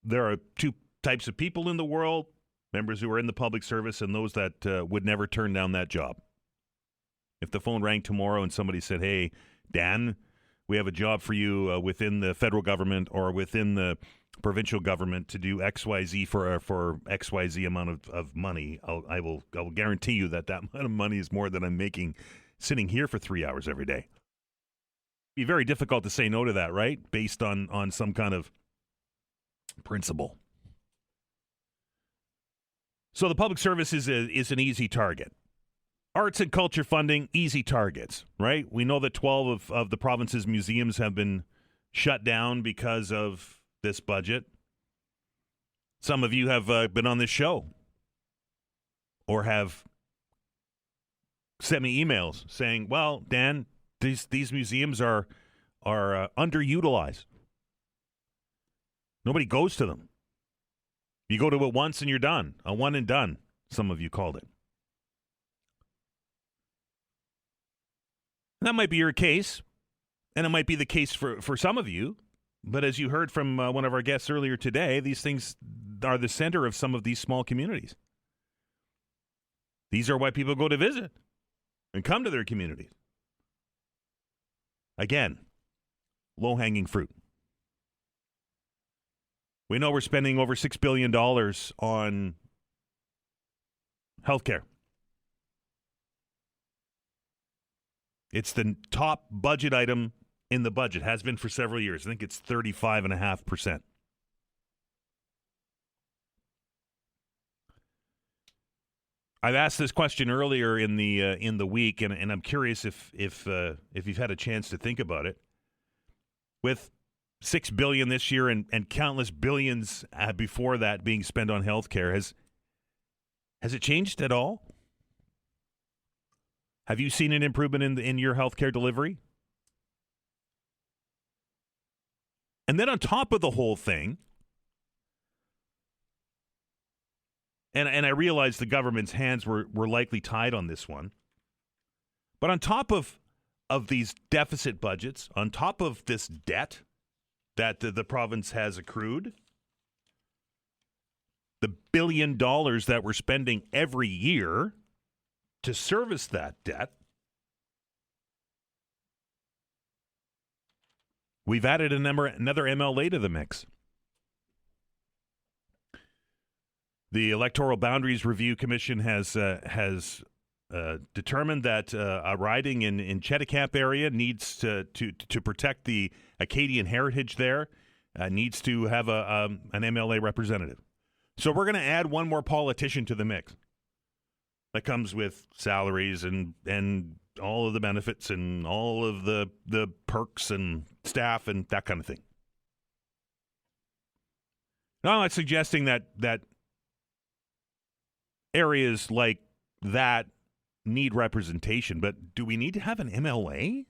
there are two types of people in the world, members who are in the public service and those that would never turn down that job. If the phone rang tomorrow and somebody said, hey, Dan, we have a job for you within the federal government or within the provincial government to do XYZ for XYZ amount of money, I will guarantee you that amount of money is more than I'm making sitting here for 3 hours every day. It'd be very difficult to say no to that, right? Based on some kind of principle. So the public service is an easy target. Arts and culture funding, easy targets, right? We know that 12 of the province's museums have been shut down because of this budget. Some of you have been on this show or have sent me emails saying, well, Dan, these museums are underutilized. Nobody goes to them. You go to it once and you're done. A one and done, some of you called it. That might be your case, and it might be the case for some of you. But as you heard from one of our guests earlier today, these things are the center of some of these small communities. These are why people go to visit and come to their communities. Again, low-hanging fruit. We know we're spending over $6 billion on healthcare. It's the top budget item in the budget, has been for several years. I think it's 35.5%. I've asked this question earlier in the week, and I'm curious if you've had a chance to think about it. With $6 billion this year and countless billions before that being spent on healthcare, has it changed at all? Have you seen an improvement in your healthcare delivery? And then on top of the whole thing, and I realize the government's hands were likely tied on this one, but on top of these deficit budgets, on top of this debt that the province has accrued, the $1 billion that we're spending every year to service that debt, we've added another MLA to the mix. The Electoral Boundaries Review Commission has determined that a riding in Cheticamp area needs to protect the Acadian heritage there, needs to have an MLA representative. So we're going to add one more politician to the mix. That comes with salaries and all of the benefits and all of the perks and staff and that kind of thing. Now, I'm not suggesting that areas like that need representation, but do we need to have an MLA?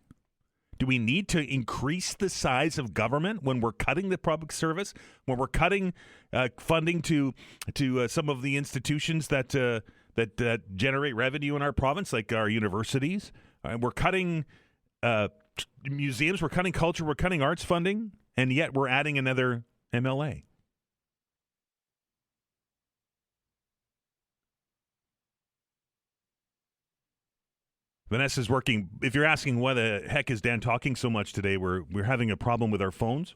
Do we need to increase the size of government when we're cutting the public service, when we're cutting funding to some of the institutions that generate revenue in our province, like our universities? We're cutting museums, we're cutting culture, we're cutting arts funding, and yet we're adding another MLA. Vanessa's working. If you're asking why the heck is Dan talking so much today, we're having a problem with our phones.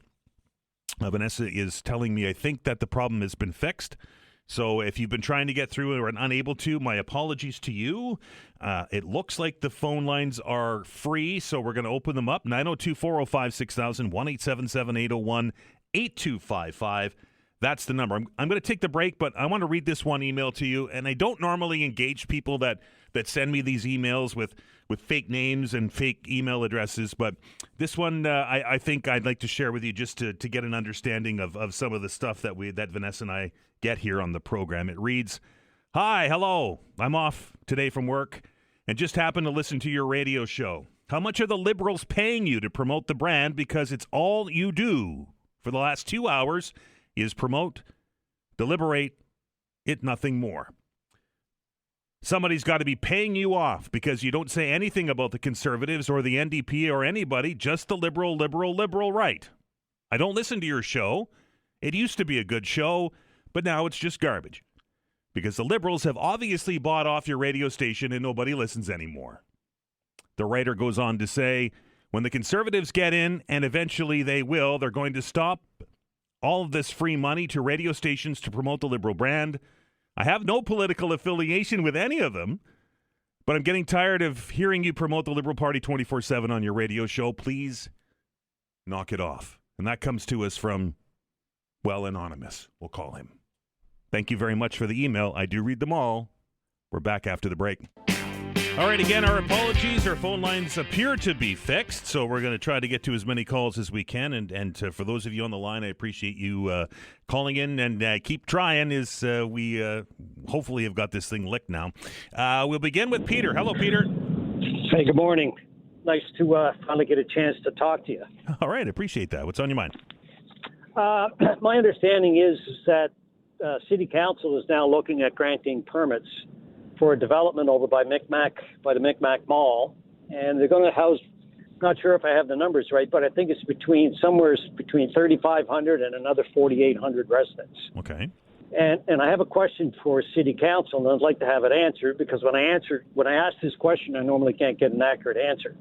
Vanessa is telling me, I think that the problem has been fixed. So if you've been trying to get through or unable to, my apologies to you. It looks like the phone lines are free, so we're going to open them up. 902-405-6000, 1-877-801-8255. That's the number. I'm going to take the break, but I want to read this one email to you. And I don't normally engage people that send me these emails with fake names and fake email addresses. But this one, I think I'd like to share with you just to get an understanding of some of the stuff that Vanessa and I get here on the program. It reads, "Hi, hello. I'm off today from work and just happened to listen to your radio show. How much are the Liberals paying you to promote the brand? Because it's all you do for the last 2 hours is promote, deliberate, it nothing more. Somebody's got to be paying you off because you don't say anything about the Conservatives or the NDP or anybody, just the liberal right. I don't listen to your show. It used to be a good show, but now it's just garbage. Because the Liberals have obviously bought off your radio station and nobody listens anymore." The writer goes on to say, "When the Conservatives get in, and eventually they will, they're going to stop all of this free money to radio stations to promote the Liberal brand. I have no political affiliation with any of them, but I'm getting tired of hearing you promote the Liberal Party 24/7 on your radio show. Please knock it off." And that comes to us from, well, Anonymous, we'll call him. Thank you very much for the email. I do read them all. We're back after the break. All right, again, our apologies. Our phone lines appear to be fixed, so we're going to try to get to as many calls as we can. And for those of you on the line, I appreciate you calling in and keep trying as we hopefully have got this thing licked now. We'll begin with Peter. Hello, Peter. Hey, good morning. Nice to finally get a chance to talk to you. All right, appreciate that. What's on your mind? My understanding is that City Council is now looking at granting permits for a development over by the Micmac Mall, and they're going to house, not sure if I have the numbers right, but I think it's somewhere between 3,500 and another 4,800 residents. Okay. And I have a question for City Council, and I'd like to have it answered because when I ask this question, I normally can't get an accurate answer.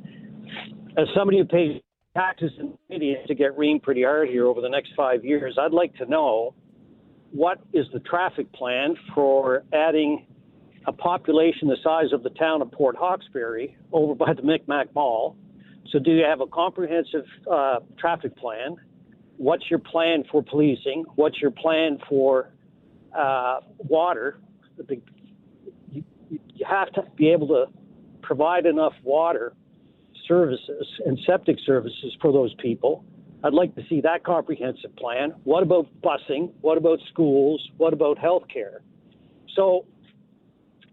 As somebody who pays taxes in the city to get reamed pretty hard here over the next 5 years, I'd like to know what is the traffic plan for adding a population the size of the town of Port Hawkesbury over by the Micmac Mall. So do you have a comprehensive traffic plan? What's your plan for policing? What's your plan for water? You have to be able to provide enough water services and septic services for those people. I'd like to see that comprehensive plan. What about busing? What about schools? What about healthcare? So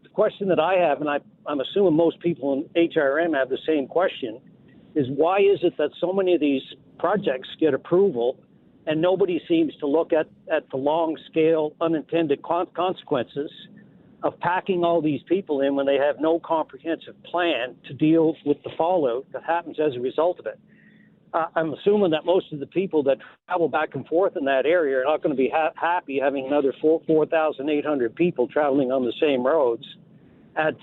the question that I have, and I'm assuming most people in HRM have the same question, is why is it that so many of these projects get approval and nobody seems to look at the long-scale unintended consequences of packing all these people in when they have no comprehensive plan to deal with the fallout that happens as a result of it? I'm assuming that most of the people that travel back and forth in that area are not going to be happy having another 4,800 people traveling on the same roads at,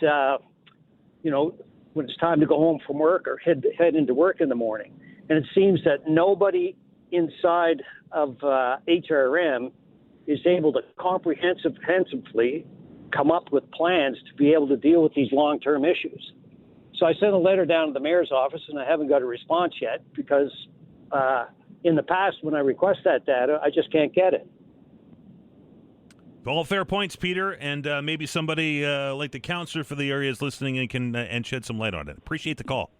when it's time to go home from work or head into work in the morning. And it seems that nobody inside of HRM is able to comprehensively come up with plans to be able to deal with these long-term issues. So I sent a letter down to the mayor's office, and I haven't got a response yet because in the past, when I request that data, I just can't get it. All fair points, Peter, and maybe somebody like the counselor for the area is listening and can and shed some light on it. Appreciate the call.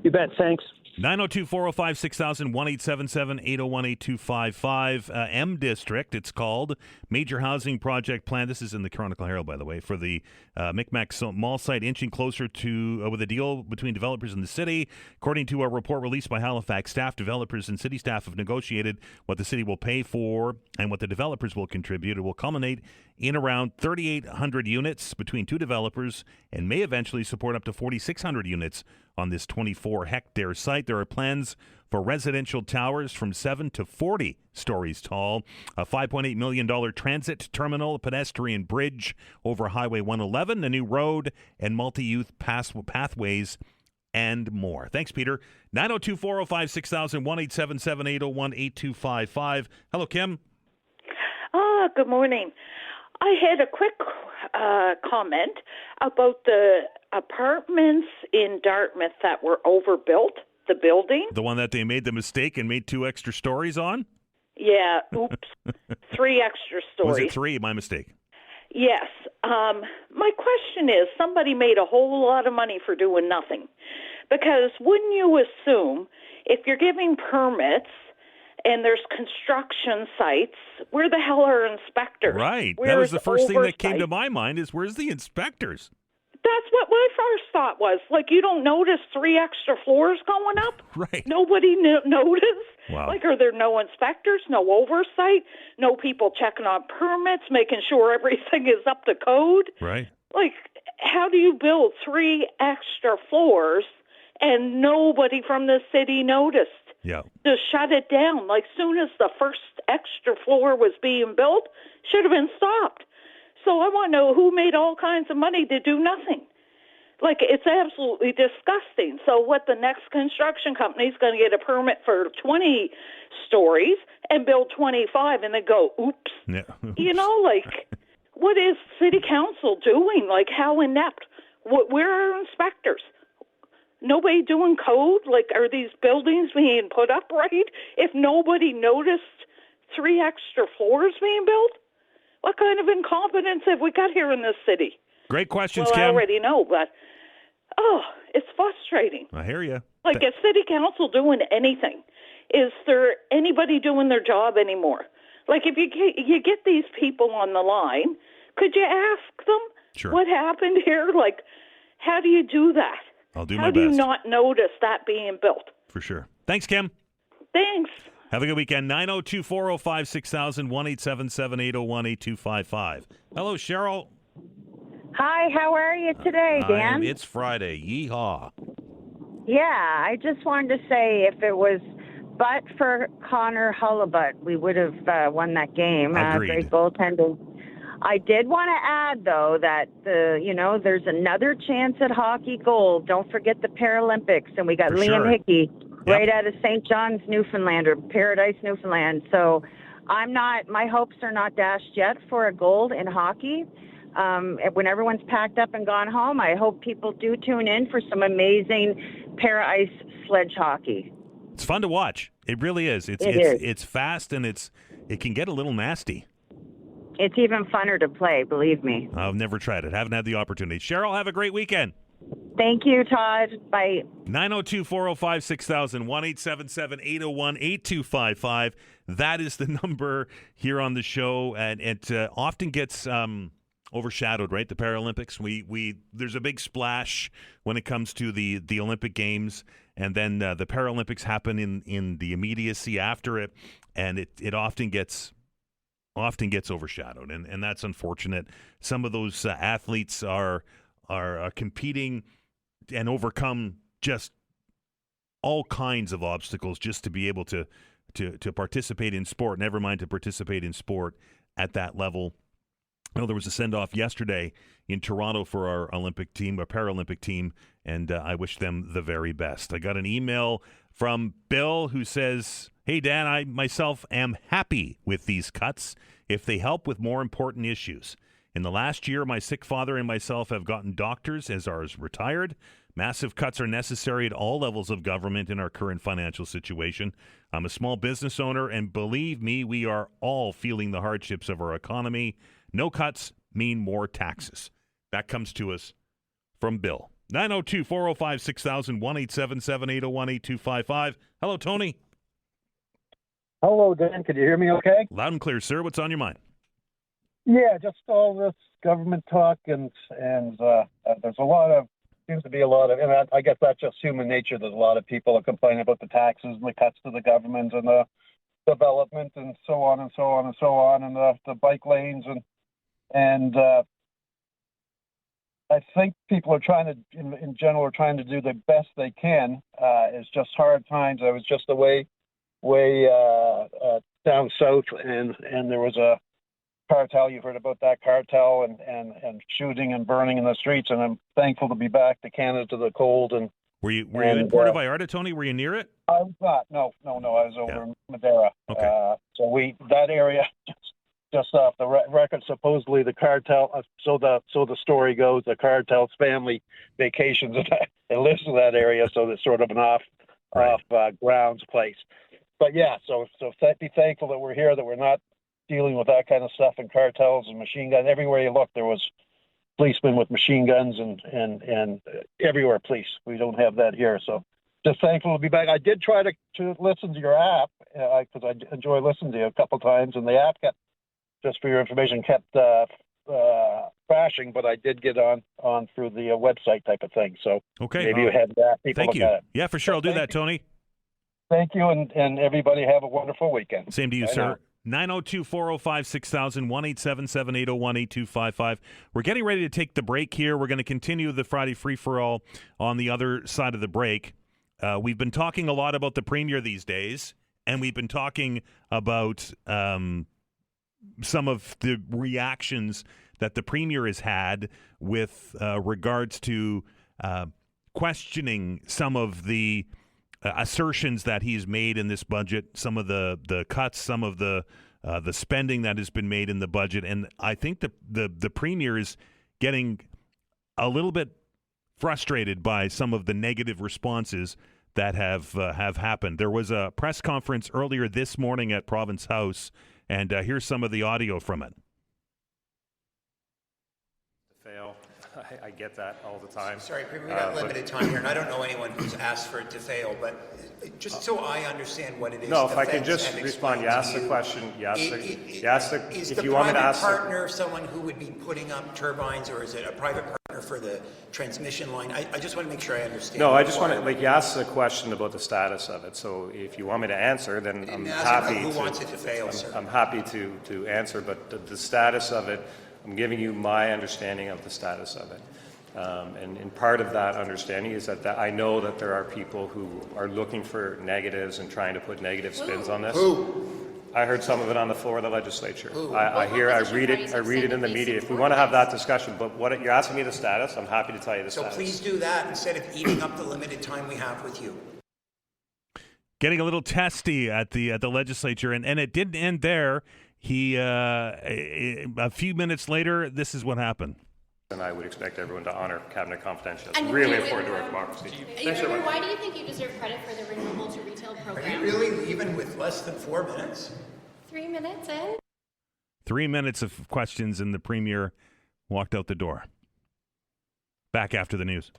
You bet. Thanks. 902-405-6000, 1-877-801-8255. M District, it's called. Major housing project plan. This is in the Chronicle Herald, by the way, for the Micmac Mall site, inching closer to with a deal between developers and the city. According to a report released by Halifax staff, developers and city staff have negotiated what the city will pay for and what the developers will contribute. It will culminate in around 3,800 units between two developers and may eventually support up to 4,600 units on this 24-hectare site. There are plans for residential towers from 7 to 40 stories tall, a $5.8 million transit terminal, a pedestrian bridge over Highway 111, a new road, and multi-youth pathways, and more. Thanks, Peter. 902-405-6000, 1-877-801-8255. Hello, Kim. Good morning. I had a quick comment about the apartments in Dartmouth that were overbuilt, the building. The one that they made the mistake and made 2 extra stories on? Yeah, oops. 3 extra stories. Was it 3? My mistake. Yes. My question is, somebody made a whole lot of money for doing nothing. Because wouldn't you assume if you're giving permits and there's construction sites, where the hell are inspectors? Right. Where that was is the first thing that oversight? came to my mind is, where's the inspectors? That's what my first thought was. Like, you don't notice 3 extra floors going up? Right. Nobody noticed? Wow. Like, are there no inspectors, no oversight, no people checking on permits, making sure everything is up to code? Right. Like, how do you build 3 extra floors and nobody from the city noticed? Yeah. To shut it down. Like, soon as the first extra floor was being built, should have been stopped. So I want to know who made all kinds of money to do nothing. Like, it's absolutely disgusting. So what, the next construction company is going to get a permit for 20 stories and build 25 and then go, oops. Yeah. You know, like, what is city council doing? Like, how inept? Where are inspectors? Nobody doing code? Like, are these buildings being put up right? If nobody noticed 3 extra floors being built? What kind of incompetence have we got here in this city? Great questions, well, Kim. I already know, but, it's frustrating. I hear you. Like, is city council doing anything? Is there anybody doing their job anymore? Like, if you get these people on the line, could you ask them what happened here? Like, how do you do that? I'll do my How best. do you not notice that being built? For sure. Thanks, Kim. Thanks. Have a good weekend. 902-405-6000, 1-877-801-8255. Hello, Cheryl. Hi, how are you today, Dan? It's Friday. Yeehaw. Yeah, I just wanted to say if it was but for Connor Hullabut, we would have won that game. Agreed. Great goaltending. I did want to add, though, that there's another chance at hockey gold. Don't forget the Paralympics, and we got For Liam sure. Hickey right out of St. John's, Newfoundland, or Paradise, Newfoundland. So my hopes are not dashed yet for a gold in hockey. When everyone's packed up and gone home, I hope people do tune in for some amazing para-ice sledge hockey. It's fun to watch. It really is. It is. It's fast, and it can get a little nasty. It's even funner to play, believe me. I've never tried it. Haven't had the opportunity. Cheryl, have a great weekend. Thank you, Todd. Bye. 902-405-6000, 1-877-801-8255. That is the number here on the show, and it often gets overshadowed, right? The Paralympics. There's a big splash when it comes to the Olympic Games, and then the Paralympics happen in the immediacy after it, and it often gets overshadowed, and that's unfortunate. Some of those athletes are competing and overcome just all kinds of obstacles just to be able to participate in sport, never mind to participate in sport at that level. I know there was a send-off yesterday in Toronto for our Olympic team, our Paralympic team, and I wish them the very best. I got an email from Bill who says, Hey, Dan, I myself am happy with these cuts if they help with more important issues. In the last year, my sick father and myself have gotten doctors as ours retired. Massive cuts are necessary at all levels of government in our current financial situation. I'm a small business owner, and believe me, we are all feeling the hardships of our economy. No cuts mean more taxes. That comes to us from Bill. 902-405-6000, 1-877-801-8255. Hello, Tony. Hello, Dan. Can you hear me okay? Loud and clear, sir. What's on your mind? Yeah, just all this government talk and there's seems to be a lot of, and I guess that's just human nature. There's a lot of people are complaining about the taxes and the cuts to the government and the development and so on and so on and so on, and the bike lanes and I think people are trying to, in general, are trying to do the best they can. It's just hard times. I was just away down south, and there was a cartel. You heard about that cartel and shooting and burning in the streets. And I'm thankful to be back to Canada, to the cold. And were you in Puerto Vallarta, Tony? Were you near it? I was not. No. I was over in Madeira. Okay. So that area. Just off the record, supposedly the cartel. So the story goes, the cartel's family vacations and lives in that area. So it's sort of an off grounds place. But yeah, so be thankful that we're here, that we're not dealing with that kind of stuff and cartels and machine guns. Everywhere you look, there was policemen with machine guns and everywhere police. We don't have that here. So just thankful to be back. I did try to listen to your app because I enjoy listening to you a couple times, and the app kept, just for your information, kept crashing, but I did get on through the website type of thing. So maybe you had that. People thank look you. at it. Yeah, for sure. I'll do that, Tony. Thank you, and everybody have a wonderful weekend. Same to you, sir. 902-405-6000, 1-877-801-8255. We're getting ready to take the break here. We're going to continue the Friday free-for-all on the other side of the break. We've been talking a lot about the Premier these days, and we've been talking about some of the reactions that the Premier has had with regards to questioning some of the assertions that he's made in this budget, some of the cuts, some of the spending that has been made in the budget. And I think the Premier is getting a little bit frustrated by some of the negative responses that have happened. There was a press conference earlier this morning at Province House, and here's some of the audio from it. Fail. I get that all the time. Sorry, we got limited time here, and I don't know anyone who's asked for it to fail, but just so I understand what it is. No, if I can just respond. You asked the question. Is the private partner someone who would be putting up turbines, or is it a private partner for the transmission line? I just want to make sure I understand. No, I just want to, you asked the question about the status of it. So if you want me to answer, then I'm happy to. Who wants it to fail, sir? I'm happy to answer, but the status of it, I'm giving you my understanding of the status of it. And part of that understanding is that I know that there are people who are looking for negatives and trying to put negative spins on this. Who? I heard some of it on the floor of the legislature. I read it in the media. If we want to have that discussion, but what you're asking me the status, I'm happy to tell you the status. So please do that instead of eating up the limited time we have with you. Getting a little testy at the legislature, and it didn't end there. He a few minutes later, this is what happened. And I would expect everyone to honor cabinet confidentiality. It's really important to our democracy. Why do you think you deserve credit for the renewable to retail program? Are you really leaving with less than 4 minutes? 3 minutes in? 3 minutes of questions, and the Premier walked out the door. Back after the news.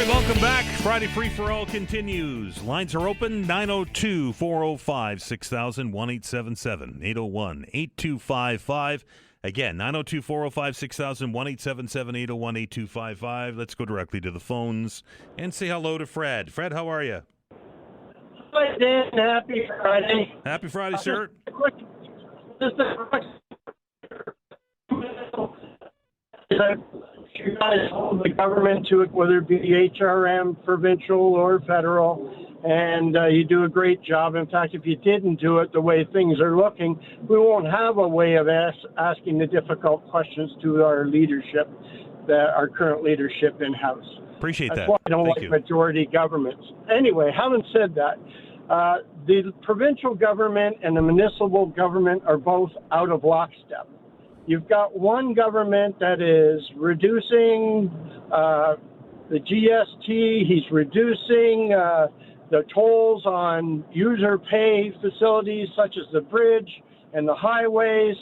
Welcome back. Friday Free For All continues. Lines are open. 902-405-6000, 1-877-801-8255. Again, 902-405-6000, 1-877-801-8255. Let's go directly to the phones and say hello to Fred. Fred, how are you? Hi, Dan. Happy Friday. Happy Friday, sir. Just a quick you guys hold the government to it, whether it be the HRM, provincial or federal, and you do a great job. In fact, if you didn't do it the way things are looking, we won't have a way of asking the difficult questions to our leadership, our current leadership in-house. Appreciate That's that. why I don't Thank like you. majority governments. Anyway, having said that, the provincial government and the municipal government are both out of lockstep. You've got one government that is reducing the GST, he's reducing the tolls on user pay facilities such as the bridge and the highways,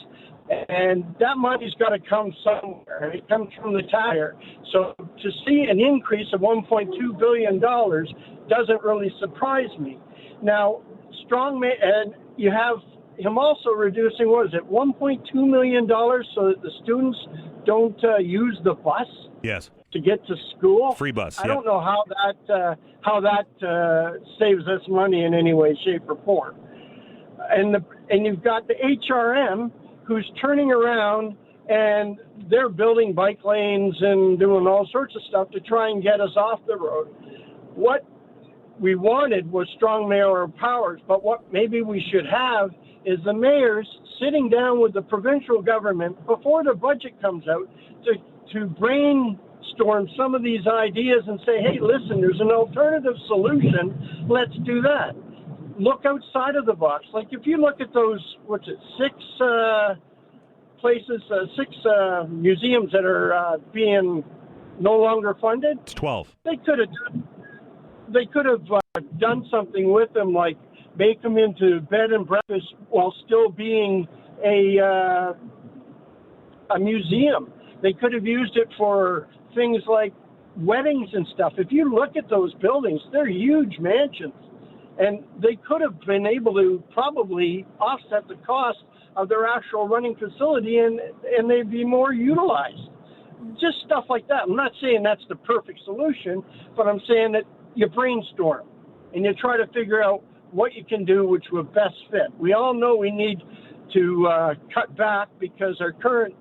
and that money's got to come somewhere, and it comes from the taxpayer. So to see an increase of $1.2 billion doesn't really surprise me. Now, and you have him also reducing, what is it, $1.2 million so that the students don't use the bus? Yes. To get to school. Free bus. I don't know how that saves us money in any way, shape, or form. And you've got the HRM who's turning around and they're building bike lanes and doing all sorts of stuff to try and get us off the road. What we wanted was strong mayoral powers, but what maybe we should have is the mayors sitting down with the provincial government before the budget comes out to brainstorm some of these ideas and say, hey, listen, there's an alternative solution. Let's do that. Look outside of the box. Like if you look at those, six museums that are being no longer funded. It's 12. They could have done something with them, like make them into bed and breakfast while still being a museum. They could have used it for things like weddings and stuff. If you look at those buildings, they're huge mansions. And they could have been able to probably offset the cost of their actual running facility and they'd be more utilized. Just stuff like that. I'm not saying that's the perfect solution, but I'm saying that you brainstorm and you try to figure out what you can do which would best fit. We all know we need to cut back because our current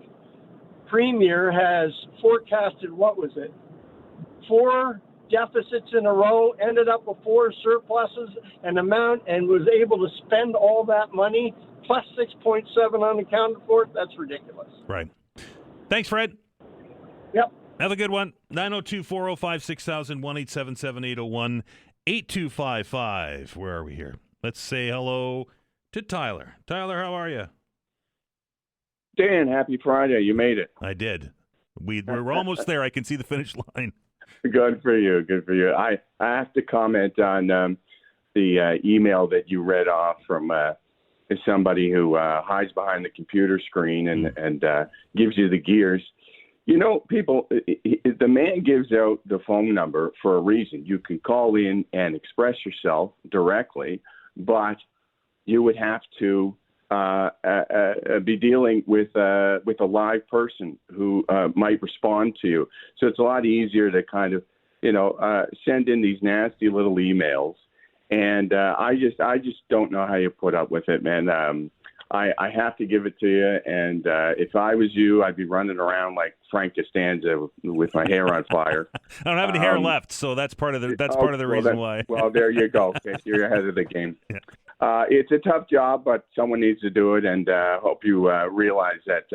premier has forecasted, 4 deficits in a row, ended up with 4 surpluses and was able to spend all that money plus 6.7 unaccounted for. That's ridiculous. Right. Thanks, Fred. Yep. Have a good one. 902-405-6000, 1-877-801-8255. Where are we here? Let's say hello to Tyler. Tyler, how are you? Dan, happy Friday. You made it. I did. We're almost there. I can see the finish line. Good for you. Good for you. I have to comment on the email that you read off from somebody who hides behind the computer screen and gives you the gears. You know, people, the man gives out the phone number for a reason. You can call in and express yourself directly, but you would have to be dealing with a live person who might respond to you. So it's a lot easier to kind of, send in these nasty little emails. And I just don't know how you put up with it, man. I have to give it to you. And if I was you, I'd be running around like Frank Costanza with my hair on fire. I don't have any hair left, so that's part of the reason why. Well, there you go. Okay, you're ahead of the game. Yeah. It's a tough job, but someone needs to do it, and hope you realize that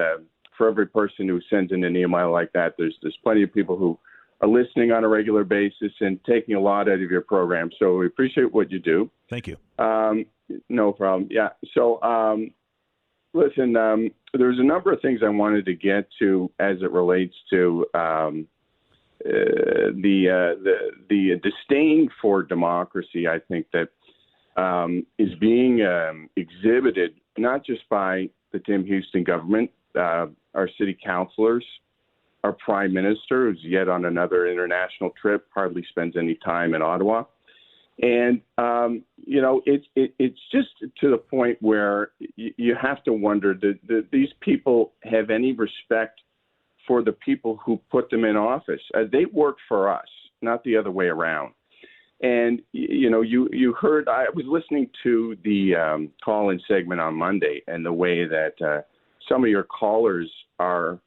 for every person who sends in an email like that, there's plenty of people who are listening on a regular basis and taking a lot out of your program. So we appreciate what you do. Thank you. No problem. Yeah. So listen, there's a number of things I wanted to get to as it relates to the disdain for democracy. I think that is being exhibited not just by the Tim Houston government, our city councilors, our prime minister, who's yet on another international trip, hardly spends any time in Ottawa. And, it's just to the point where you have to wonder, these people have any respect for the people who put them in office? They work for us, not the other way around. And, you heard, I was listening to the call-in segment on Monday and the way that some of your callers are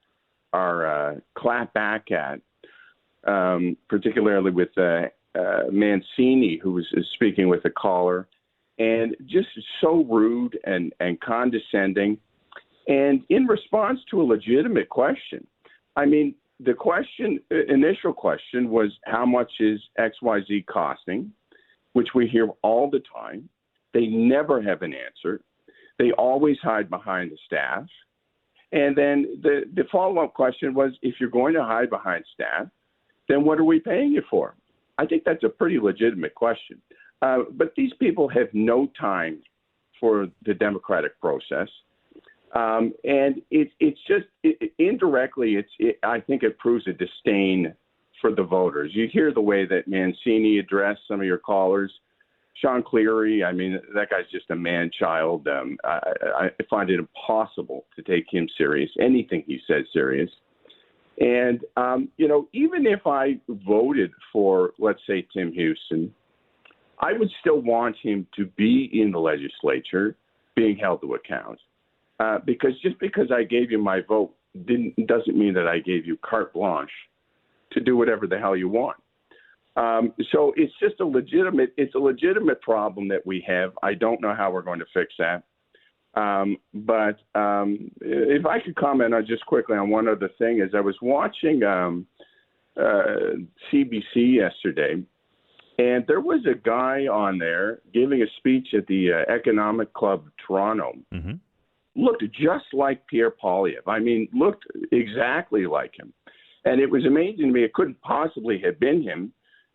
clapped back at, particularly with Mancini, who was speaking with a caller, and just so rude and condescending. And in response to a legitimate question, I mean, the initial question was, how much is XYZ costing, which we hear all the time. They never have an answer. They always hide behind the staff. And then the follow-up question was, if you're going to hide behind staff, then what are we paying you for? I think that's a pretty legitimate question. But these people have no time for the democratic process. And it's just indirectly, I think it proves a disdain for the voters. You hear the way that Mancini addressed some of your callers. Sean Cleary, I mean, that guy's just a man-child. I find it impossible to take him serious, anything he says serious. And, even if I voted for, let's say, Tim Houston, I would still want him to be in the legislature being held to account. Because just because I gave you my vote doesn't mean that I gave you carte blanche to do whatever the hell you want. So it's just a legitimate problem that we have. I don't know how we're going to fix that. But if I could comment on just quickly on one other thing, is I was watching CBC yesterday, and there was a guy on there giving a speech at the Economic Club of Toronto. Mm-hmm. Looked just like Pierre Poilievre. I mean, looked exactly like him. And it was amazing to me. It couldn't possibly have been him,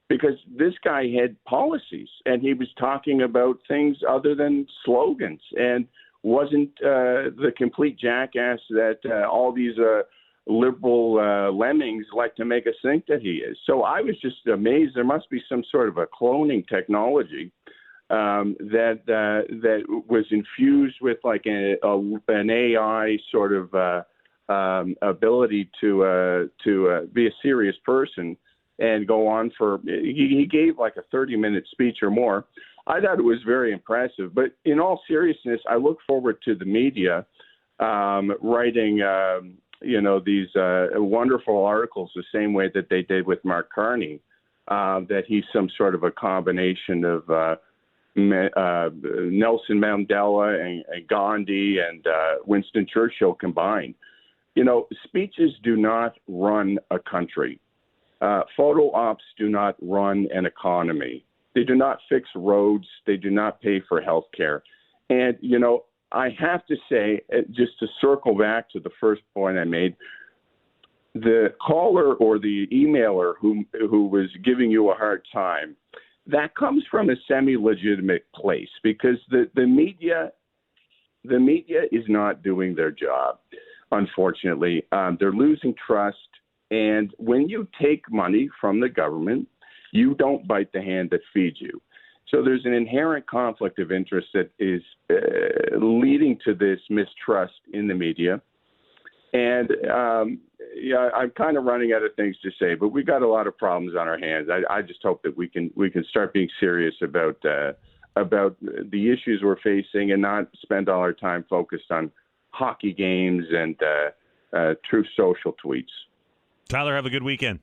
because this guy had policies, and he was talking about things other than slogans, and wasn't the complete jackass that all these liberal lemmings like to make us think that he is. So I was just amazed. There must be some sort of a cloning technology that was infused with like an AI sort of ability to be a serious person and go on for. He gave like a 30-minute speech or more. I thought it was very impressive. But in all seriousness, I look forward to the media writing these wonderful articles the same way that they did with Mark Carney, that he's some sort of a combination of Nelson Mandela and Gandhi and Winston Churchill combined. Speeches do not run a country. Photo ops do not run an economy. They do not fix roads. They do not pay for health care. And, I have to say, just to circle back to the first point I made, the caller or the emailer who was giving you a hard time, that comes from a semi-legitimate place, because the media is not doing their job, unfortunately. They're losing trust. And when you take money from the government, you don't bite the hand that feeds you. So there's an inherent conflict of interest that is leading to this mistrust in the media. And I'm kind of running out of things to say, but we've got a lot of problems on our hands. I just hope that we can start being serious about the issues we're facing and not spend all our time focused on hockey games and Truth Social tweets. Tyler, have a good weekend.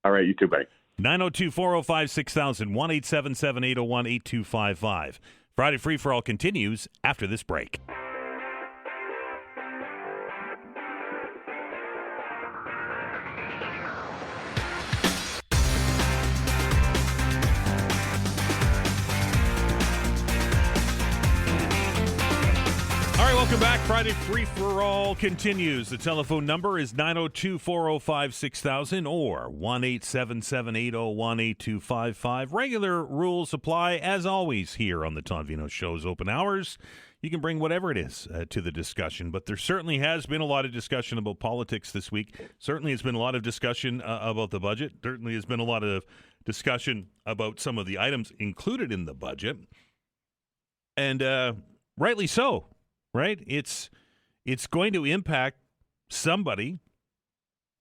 All right, you too, bye. 902-405-6000, 1-877-801-8255. Friday Free for All continues after this break. Welcome back. Friday Free for All continues. The telephone number is 902-405-6000 or 1-877-801-8255. Regular rules apply, as always, here on the Todd Veinotte Show's open hours. You can bring whatever it is to the discussion, but there certainly has been a lot of discussion about politics this week. Certainly has been a lot of discussion about the budget. Certainly has been a lot of discussion about some of the items included in the budget. And rightly so. Right? It's going to impact somebody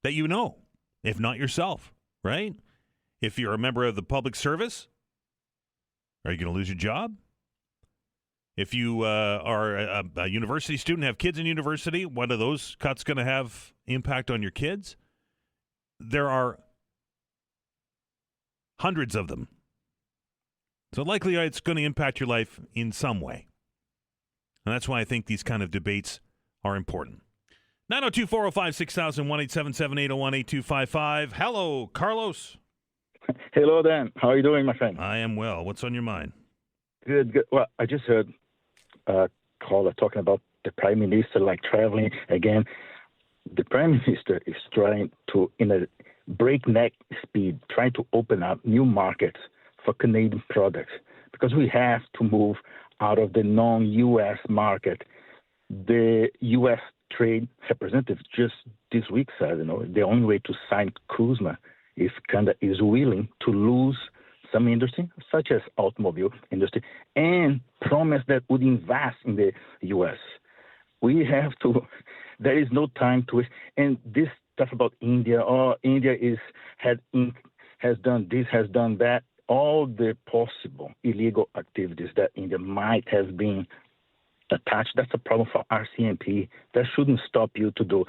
that you know, if not yourself, right? If you're a member of the public service, are you going to lose your job? If you are a university student, have kids in university, what are those cuts going to have impact on your kids? There are hundreds of them So likely it's going to impact your life in some way. And that's why I think these kind of debates are important. 902-405-6000, 1-877-801-8255. Hello, Carlos. Hello, Dan. How are you doing, my friend? I am well. What's on your mind? Good, good. Well, I just heard a caller talking about the Prime Minister, traveling again. The Prime Minister is trying to, in a breakneck speed, trying to open up new markets for Canadian products because we have to move out of the non-U.S. market. The U.S. Trade Representative just this week said, the only way to sign CUSMA is willing to lose some industry, such as automobile industry, and promise that would invest in the U.S. We have to. There is no time to. And this stuff about India, India has done this, has done that. All the possible illegal activities that India might have been attached, that's a problem for RCMP. That shouldn't stop you to do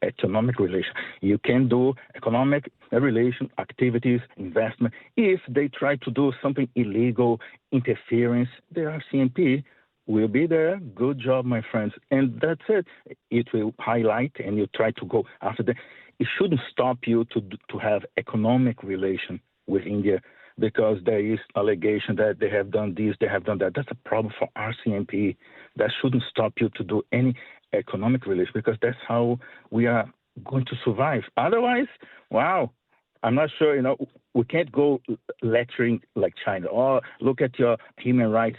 economic relation. You can do economic relation activities, investment. If they try to do something illegal, interference, the RCMP will be there. Good job, my friends. And that's it. It will highlight and you try to go after them. It shouldn't stop you to have economic relation with India because there is allegation that they have done this, they have done that. That's a problem for RCMP. That shouldn't stop you to do any economic relation because that's how we are going to survive. Otherwise, wow, I'm not sure, we can't go lecturing like China. Or look at your human rights.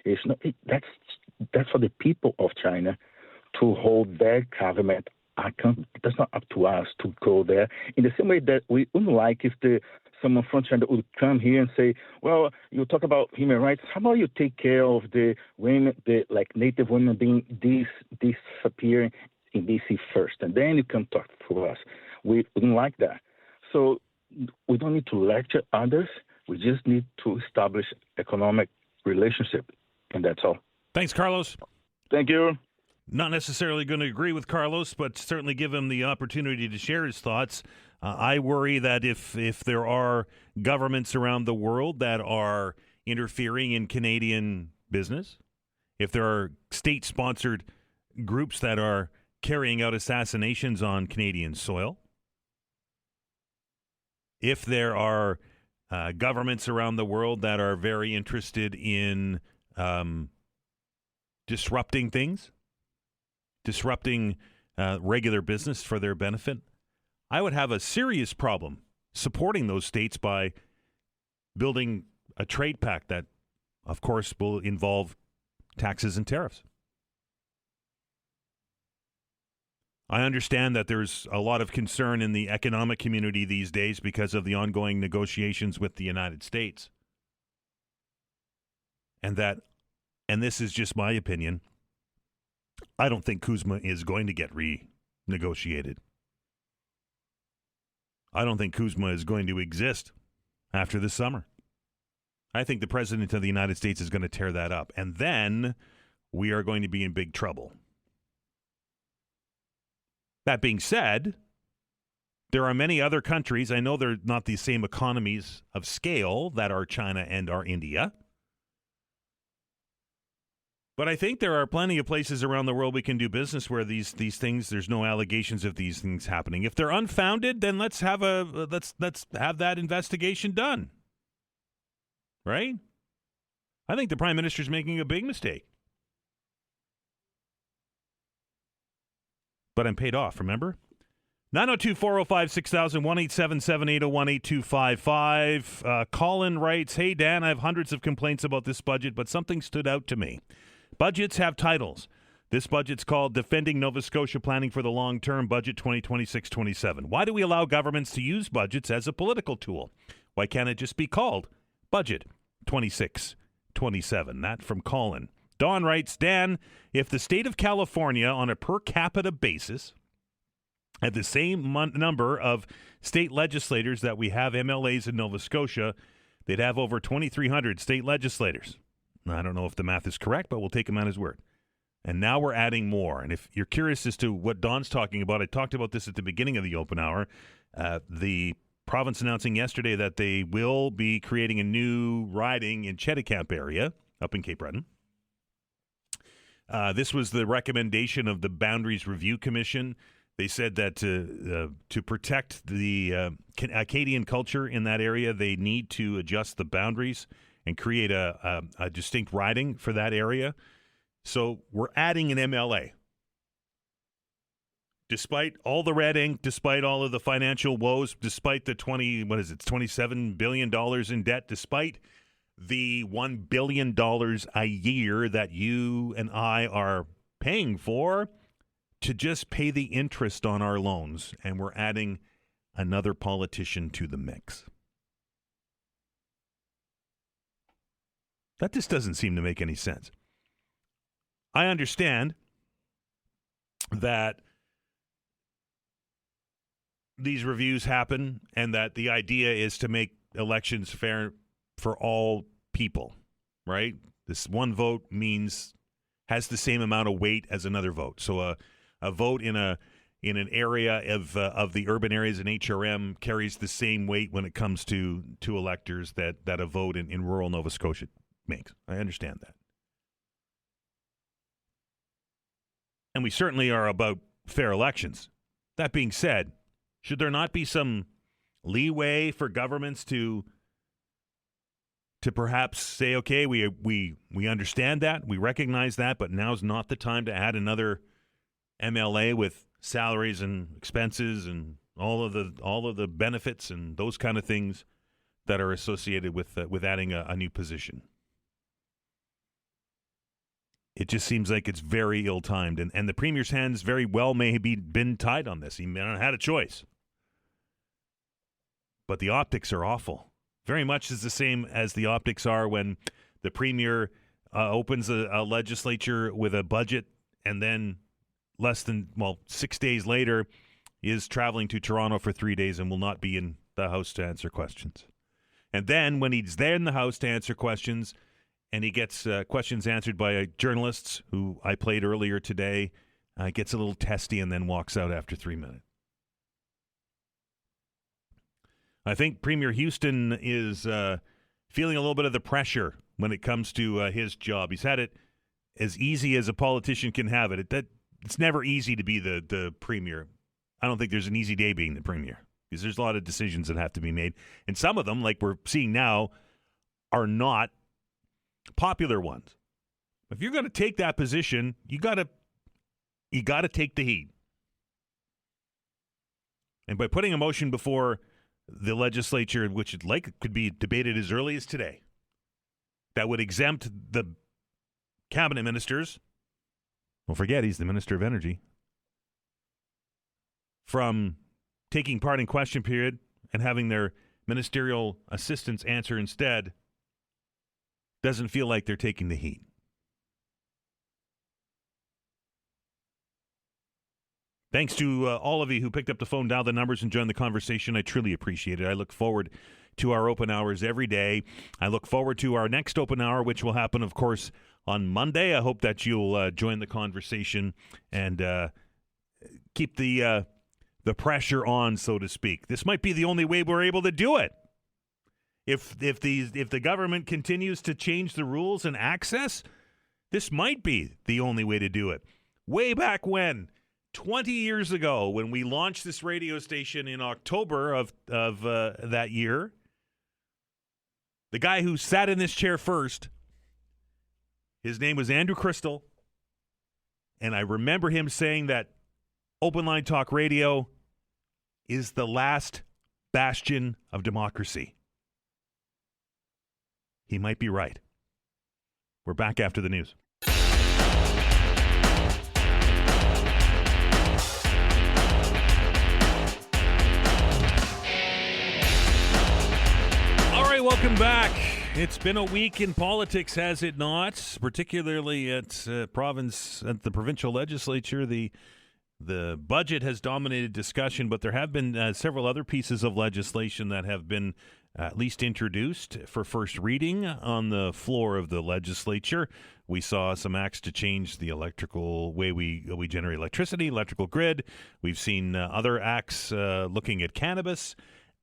That's for the people of China to hold their government accountable. That's not up to us to go there. In the same way that we wouldn't like if someone from China would come here and say, well, you talk about human rights. How about you take care of the women, Native women being disappearing in BC first, and then you can talk to us. We wouldn't like that. So we don't need to lecture others. We just need to establish economic relationship, and that's all. Thanks, Carlos. Thank you. Not necessarily going to agree with Carlos, but certainly give him the opportunity to share his thoughts. I worry that if there are governments around the world that are interfering in Canadian business, if there are state-sponsored groups that are carrying out assassinations on Canadian soil, if there are governments around the world that are very interested in disrupting things, disrupting regular business for their benefit, I would have a serious problem supporting those states by building a trade pact that, of course, will involve taxes and tariffs. I understand that there's a lot of concern in the economic community these days because of the ongoing negotiations with the United States. And this is just my opinion, I don't think CUSMA is going to get renegotiated. I don't think CUSMA is going to exist after this summer. I think the President of the United States is going to tear that up. And then we are going to be in big trouble. That being said, there are many other countries, I know they're not the same economies of scale that are China and are India, but I think there are plenty of places around the world we can do business where these things, there's no allegations of these things happening. If they're unfounded, then let's have that investigation done. Right? I think the Prime Minister's making a big mistake. But I'm paid off, remember? 902-405-6000, 1-877-801-8255. Colin writes, hey, Dan, I have hundreds of complaints about this budget, but something stood out to me. Budgets have titles. This budget's called Defending Nova Scotia Planning for the Long Term Budget 2026-27. Why do we allow governments to use budgets as a political tool? Why can't it just be called Budget 26-27? That from Colin. Don writes, Dan, if the state of California on a per capita basis had the same number of state legislators that we have MLAs in Nova Scotia, they'd have over 2,300 state legislators. I don't know if the math is correct, but we'll take him on his word. And now we're adding more. And if you're curious as to what Don's talking about, I talked about this at the beginning of the open hour. The province announcing yesterday that they will be creating a new riding in Cheticamp area up in Cape Breton. This was the recommendation of the Boundaries Review Commission. They said that to protect the Acadian culture in that area, they need to adjust the boundaries and create a distinct riding for that area. So we're adding an MLA. Despite all the red ink, despite all of the financial woes, despite the $27 billion in debt, despite the $1 billion a year that you and I are paying for to just pay the interest on our loans, and we're adding another politician to the mix. That just doesn't seem to make any sense. I understand that these reviews happen and that the idea is to make elections fair for all people, right? This one vote has the same amount of weight as another vote. So a vote in an area of the urban areas in HRM carries the same weight when it comes to electors that a vote in rural Nova Scotia makes. I understand that. And we certainly are about fair elections. That being said, should there not be some leeway for governments to perhaps say, okay, we understand that, we recognize that, but now's not the time to add another MLA with salaries and expenses and all of the benefits and those kind of things that are associated with adding a new position. It just seems like it's very ill-timed, and the Premier's hands very well may have been tied on this. He may not have had a choice. But the optics are awful. Very much is the same as the optics are when the Premier opens a legislature with a budget and then 6 days later is traveling to Toronto for 3 days and will not be in the House to answer questions. And then when he's there in the House to answer questions and he gets questions answered by journalists who I played earlier today, gets a little testy and then walks out after 3 minutes. I think Premier Houston is feeling a little bit of the pressure when it comes to his job. He's had it as easy as a politician can have it. It's never easy to be the Premier. I don't think there's an easy day being the Premier because there's a lot of decisions that have to be made. And some of them, like we're seeing now, are not popular ones. If you're going to take that position, you got to take the heat. And by putting a motion before the legislature, which could be debated as early as today, that would exempt the cabinet ministers, don't forget he's the Minister of Energy, from taking part in question period and having their ministerial assistants answer instead, doesn't feel like they're taking the heat. Thanks to all of you who picked up the phone, dialed the numbers, and joined the conversation. I truly appreciate it. I look forward to our open hours every day. I look forward to our next open hour, which will happen, of course, on Monday. I hope that you'll join the conversation and keep the pressure on, so to speak. This might be the only way we're able to do it. If the government continues to change the rules and access, this might be the only way to do it. Way back when, 20 years ago, when we launched this radio station in October of that year, the guy who sat in this chair first, his name was Andrew Crystal, and I remember him saying that Open Line Talk Radio is the last bastion of democracy. He might be right. We're back after the news. All right, welcome back. It's been a week in politics, has it not? Particularly at the provincial legislature. The budget has dominated discussion, but there have been several other pieces of legislation that have been at least introduced for first reading on the floor of the legislature. We saw some acts to change the electrical way we generate electricity, electrical grid. We've seen other acts looking at cannabis.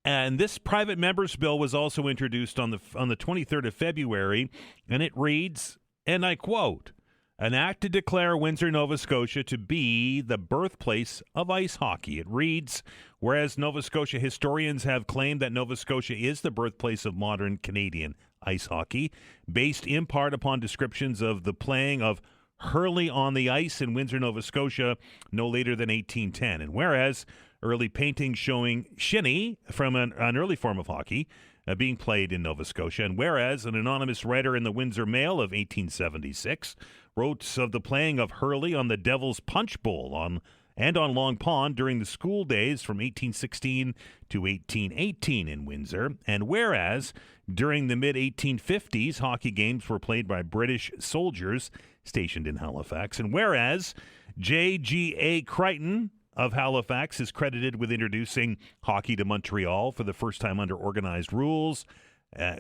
And this private members bill was also introduced on the 23rd of February, and it reads, and I quote, "An act to declare Windsor, Nova Scotia to be the birthplace of ice hockey." It reads, whereas Nova Scotia historians have claimed that Nova Scotia is the birthplace of modern Canadian ice hockey, based in part upon descriptions of the playing of hurley on the ice in Windsor, Nova Scotia, no later than 1810. And whereas early paintings showing shinny from an early form of hockey being played in Nova Scotia, and whereas an anonymous writer in the Windsor Mail of 1876 wrote of the playing of hurley on the Devil's Punch Bowl on Long Pond during the school days from 1816 to 1818 in Windsor, and whereas during the mid-1850s hockey games were played by British soldiers stationed in Halifax, and whereas J.G.A. Crichton of Halifax is credited with introducing hockey to Montreal for the first time under organized rules,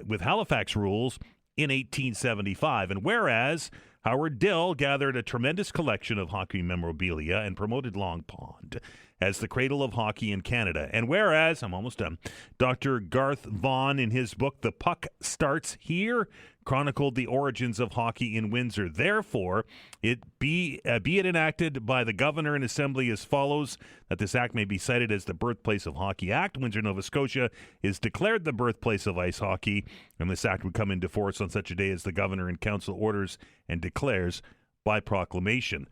with Halifax rules in 1875. And whereas Howard Dill gathered a tremendous collection of hockey memorabilia and promoted Long Pond as the cradle of hockey in Canada. And whereas, I'm almost done, Dr. Garth Vaughan in his book, The Puck Starts Here, chronicled the origins of hockey in Windsor. Therefore, be it enacted by the Governor and Assembly as follows, that this act may be cited as the Birthplace of Hockey Act. Windsor, Nova Scotia is declared the birthplace of ice hockey, and this act would come into force on such a day as the Governor and Council orders and declares by proclamation.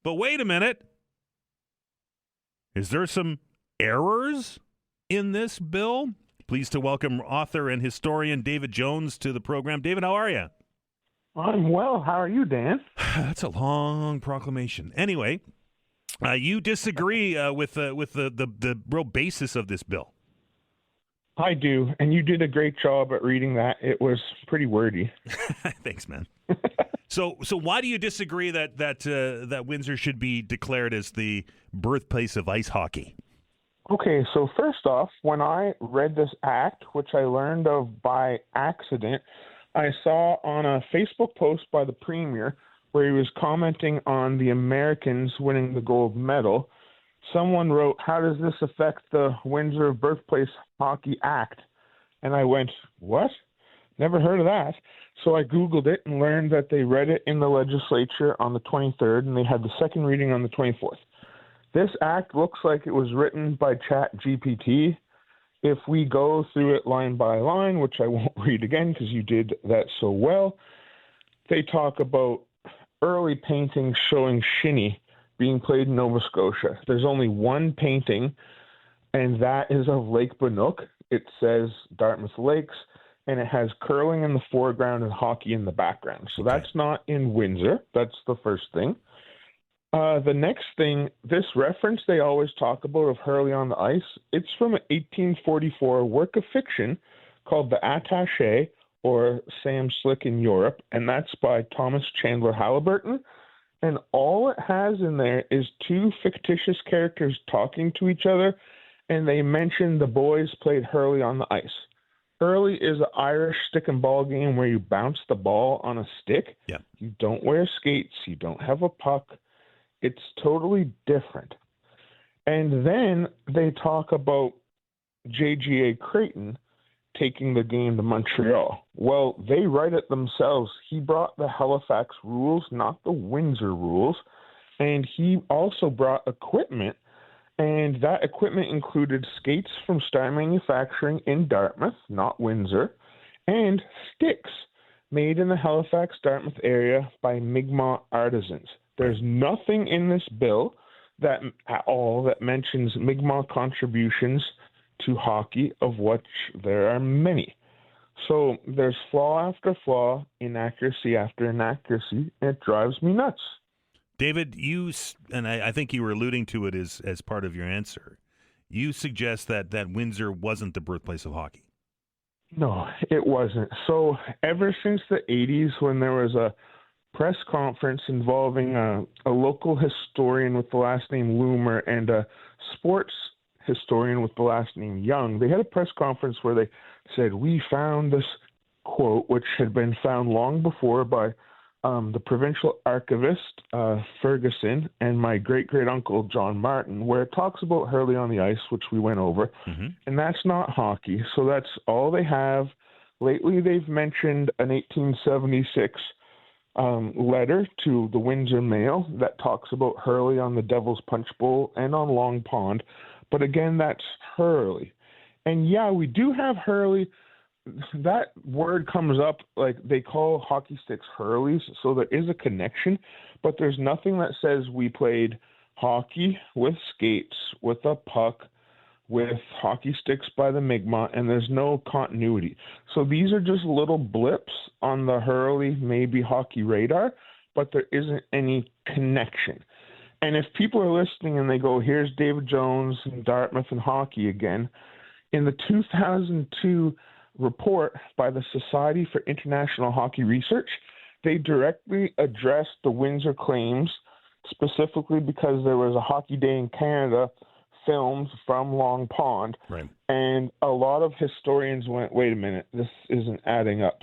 But wait a minute. Is there some errors in this bill? Pleased to welcome author and historian David Jones to the program. David, how are you? I'm well. How are you, Dan? That's a long proclamation. Anyway, you disagree with the real basis of this bill. I do, and you did a great job at reading that. It was pretty wordy. Thanks, man. So why do you disagree that Windsor should be declared as the birthplace of ice hockey? Okay, so first off, when I read this act, which I learned of by accident, I saw on a Facebook post by the Premier where he was commenting on the Americans winning the gold medal. Someone wrote, "How does this affect the Windsor Birthplace Hockey Act?" And I went, "What? Never heard of that." So I Googled it and learned that they read it in the legislature on the 23rd, and they had the second reading on the 24th. This act looks like it was written by ChatGPT. If we go through it line by line, which I won't read again because you did that so well, they talk about early paintings showing shinny being played in Nova Scotia. There's only one painting, and that is of Lake Veinotte. It says Dartmouth Lakes, and it has curling in the foreground and hockey in the background. So that's not in Windsor. That's the first thing. The next thing, this reference they always talk about of hurley on the ice, it's from an 1844 work of fiction called The Attaché, or Sam Slick in Europe, and that's by Thomas Chandler Halliburton. And all it has in there is two fictitious characters talking to each other, and they mention the boys played hurley on the ice. Hurley is an Irish stick and ball game where you bounce the ball on a stick. Yeah. You don't wear skates. You don't have a puck. It's totally different. And then they talk about J.G.A. Crichton taking the game to Montreal. Well, they write it themselves. He brought the Halifax rules, not the Windsor rules. And he also brought equipment, and that equipment included skates from Star Manufacturing in Dartmouth, not Windsor, and sticks made in the Halifax-Dartmouth area by Mi'kmaq artisans. There's nothing in this bill that at all that mentions Mi'kmaq contributions to hockey, of which there are many. So there's flaw after flaw, inaccuracy after inaccuracy, and it drives me nuts. David, and I think you were alluding to it as part of your answer. You suggest that Windsor wasn't the birthplace of hockey. No, it wasn't. So ever since the 80s, when there was a press conference involving a local historian with the last name Loomer and a sports historian with the last name Young, they had a press conference where they said, we found this quote, which had been found long before by the provincial archivist, Ferguson, and my great-great-uncle, John Martin, where it talks about Hurley on the ice, which we went over, and that's not hockey. So that's all they have. Lately, they've mentioned an 1876 letter to the Windsor Mail that talks about Hurley on the Devil's Punch Bowl and on Long Pond. But again, that's Hurley. And yeah, we do have Hurley. That word comes up, like they call hockey sticks Hurleys, so there is a connection, but there's nothing that says we played hockey with skates, with a puck, with hockey sticks by the Mi'kmaq, and there's no continuity. So these are just little blips on the Hurley, maybe hockey radar, but there isn't any connection. And if people are listening and they go, here's David Jones and Dartmouth and hockey again, in the 2002 report by the Society for International Hockey Research, they directly addressed the Windsor claims, specifically because there was a Hockey Day in Canada filmed from Long Pond. Right. And a lot of historians went, wait a minute, this isn't adding up.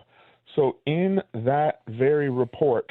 So in that very report,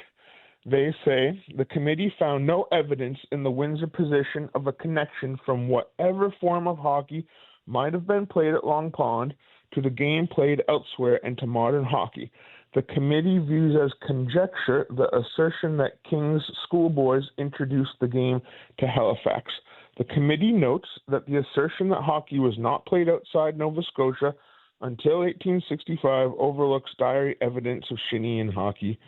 they say the committee found no evidence in the Windsor position of a connection from whatever form of hockey might have been played at Long Pond to the game played elsewhere and to modern hockey. The committee views as conjecture the assertion that King's schoolboys introduced the game to Halifax. The committee notes that the assertion that hockey was not played outside Nova Scotia until 1865 overlooks diary evidence of shinny and hockey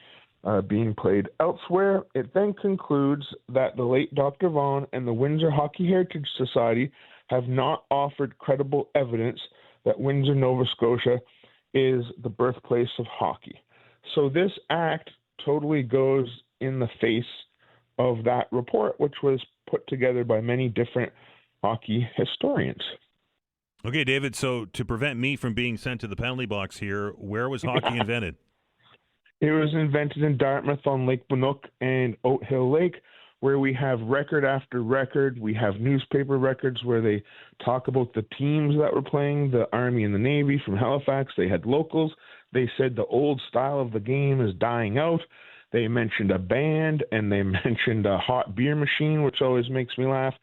being played elsewhere. It then concludes that the late Dr. Vaughan and the Windsor Hockey Heritage Society have not offered credible evidence that Windsor, Nova Scotia is the birthplace of hockey. So this act totally goes in the face of that report, which was put together by many different hockey historians. Okay, David, so to prevent me from being sent to the penalty box here, where was hockey invented? It was invented in Dartmouth on Lake Veinotte and Oat Hill Lake, where we have record after record. We have newspaper records where they talk about the teams that were playing, the Army and the Navy from Halifax. They had locals. They said the old style of the game is dying out. They mentioned a band, and they mentioned a hot beer machine, which always makes me laugh.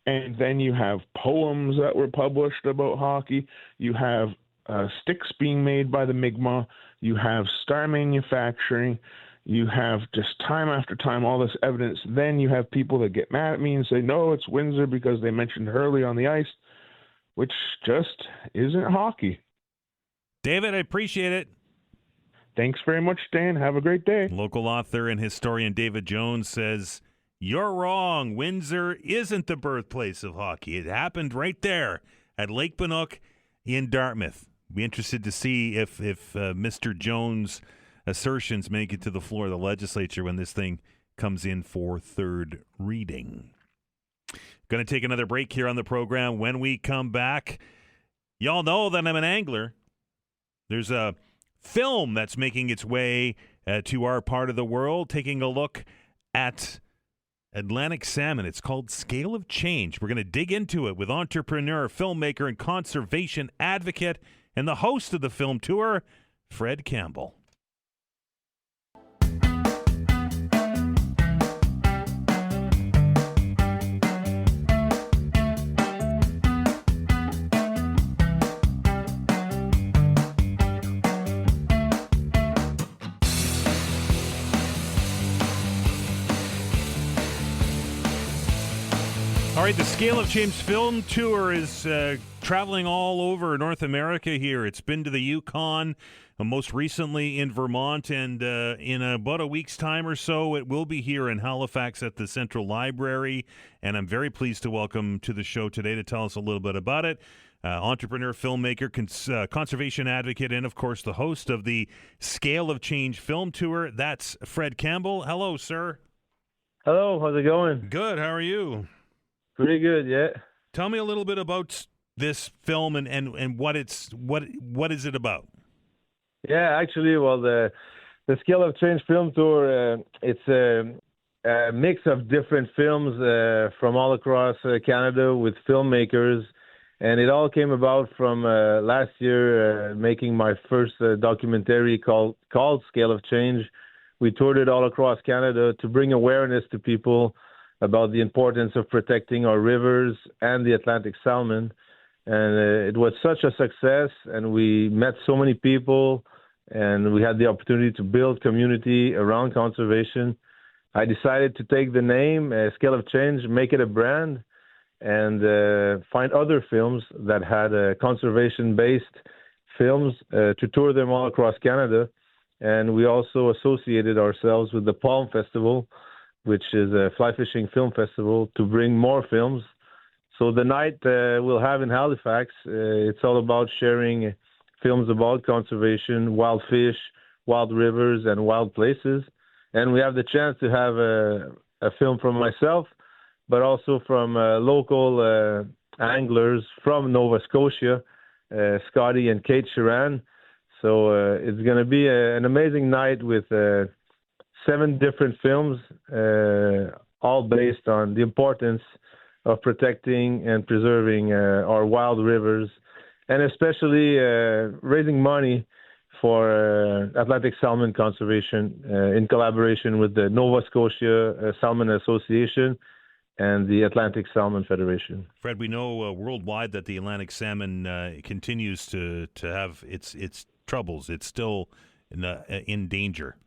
And then you have poems that were published about hockey. You have sticks being made by the Mi'kmaq. You have star manufacturing. You have just time after time all this evidence. Then you have people that get mad at me and say, no, it's Windsor because they mentioned Hurley on the ice, which just isn't hockey. David, I appreciate it. Thanks very much, Dan. Have a great day. Local author and historian David Jones says, you're wrong. Windsor isn't the birthplace of hockey. It happened right there at Lake Veinotte in Dartmouth. Be interested to see if Mr. Jones' assertions make it to the floor of the legislature when this thing comes in for third reading. Going to take another break here on the program. When we come back, y'all know that I'm an angler. There's a film that's making its way to our part of the world, taking a look at Atlantic salmon. It's called Scale of Change. We're going to dig into it with entrepreneur, filmmaker, and conservation advocate, and the host of the film tour, Fred Campbell. All right, the Scale of Change film tour is traveling all over North America here. It's been to the Yukon, most recently in Vermont, and in about a week's time or so, it will be here in Halifax at the Central Library. And I'm very pleased to welcome to the show today to tell us a little bit about it, entrepreneur, filmmaker, conservation advocate, and, of course, the host of the Scale of Change film tour. That's Fred Campbell. Hello, sir. Hello, how's it going? Good, how are you? Pretty good, yeah. Tell me a little bit about this film and what is it about? Yeah, actually, well, the Scale of Change film tour, it's a mix of different films from all across Canada with filmmakers, and it all came about from last year making my first documentary called Scale of Change, We toured it all across Canada to bring awareness to people about the importance of protecting our rivers and the Atlantic salmon. And it was such a success, and we met so many people, and we had the opportunity to build community around conservation. I decided to take the name, Scale of Change, make it a brand, and find other films that had conservation-based films to tour them all across Canada. And we also associated ourselves with the Palm Festival, which is a fly fishing film festival, to bring more films. So the night we'll have in Halifax, it's all about sharing films about conservation, wild fish, wild rivers, and wild places. And we have the chance to have a film from myself, but also from local anglers from Nova Scotia, Scotty and Kate Sharan. So it's going to be an amazing night with 7 different films, all based on the importance of protecting and preserving our wild rivers, and especially raising money for Atlantic salmon conservation in collaboration with the Nova Scotia Salmon Association and the Atlantic Salmon Federation. Fred, we know worldwide that the Atlantic salmon continues to have its troubles. It's still in danger.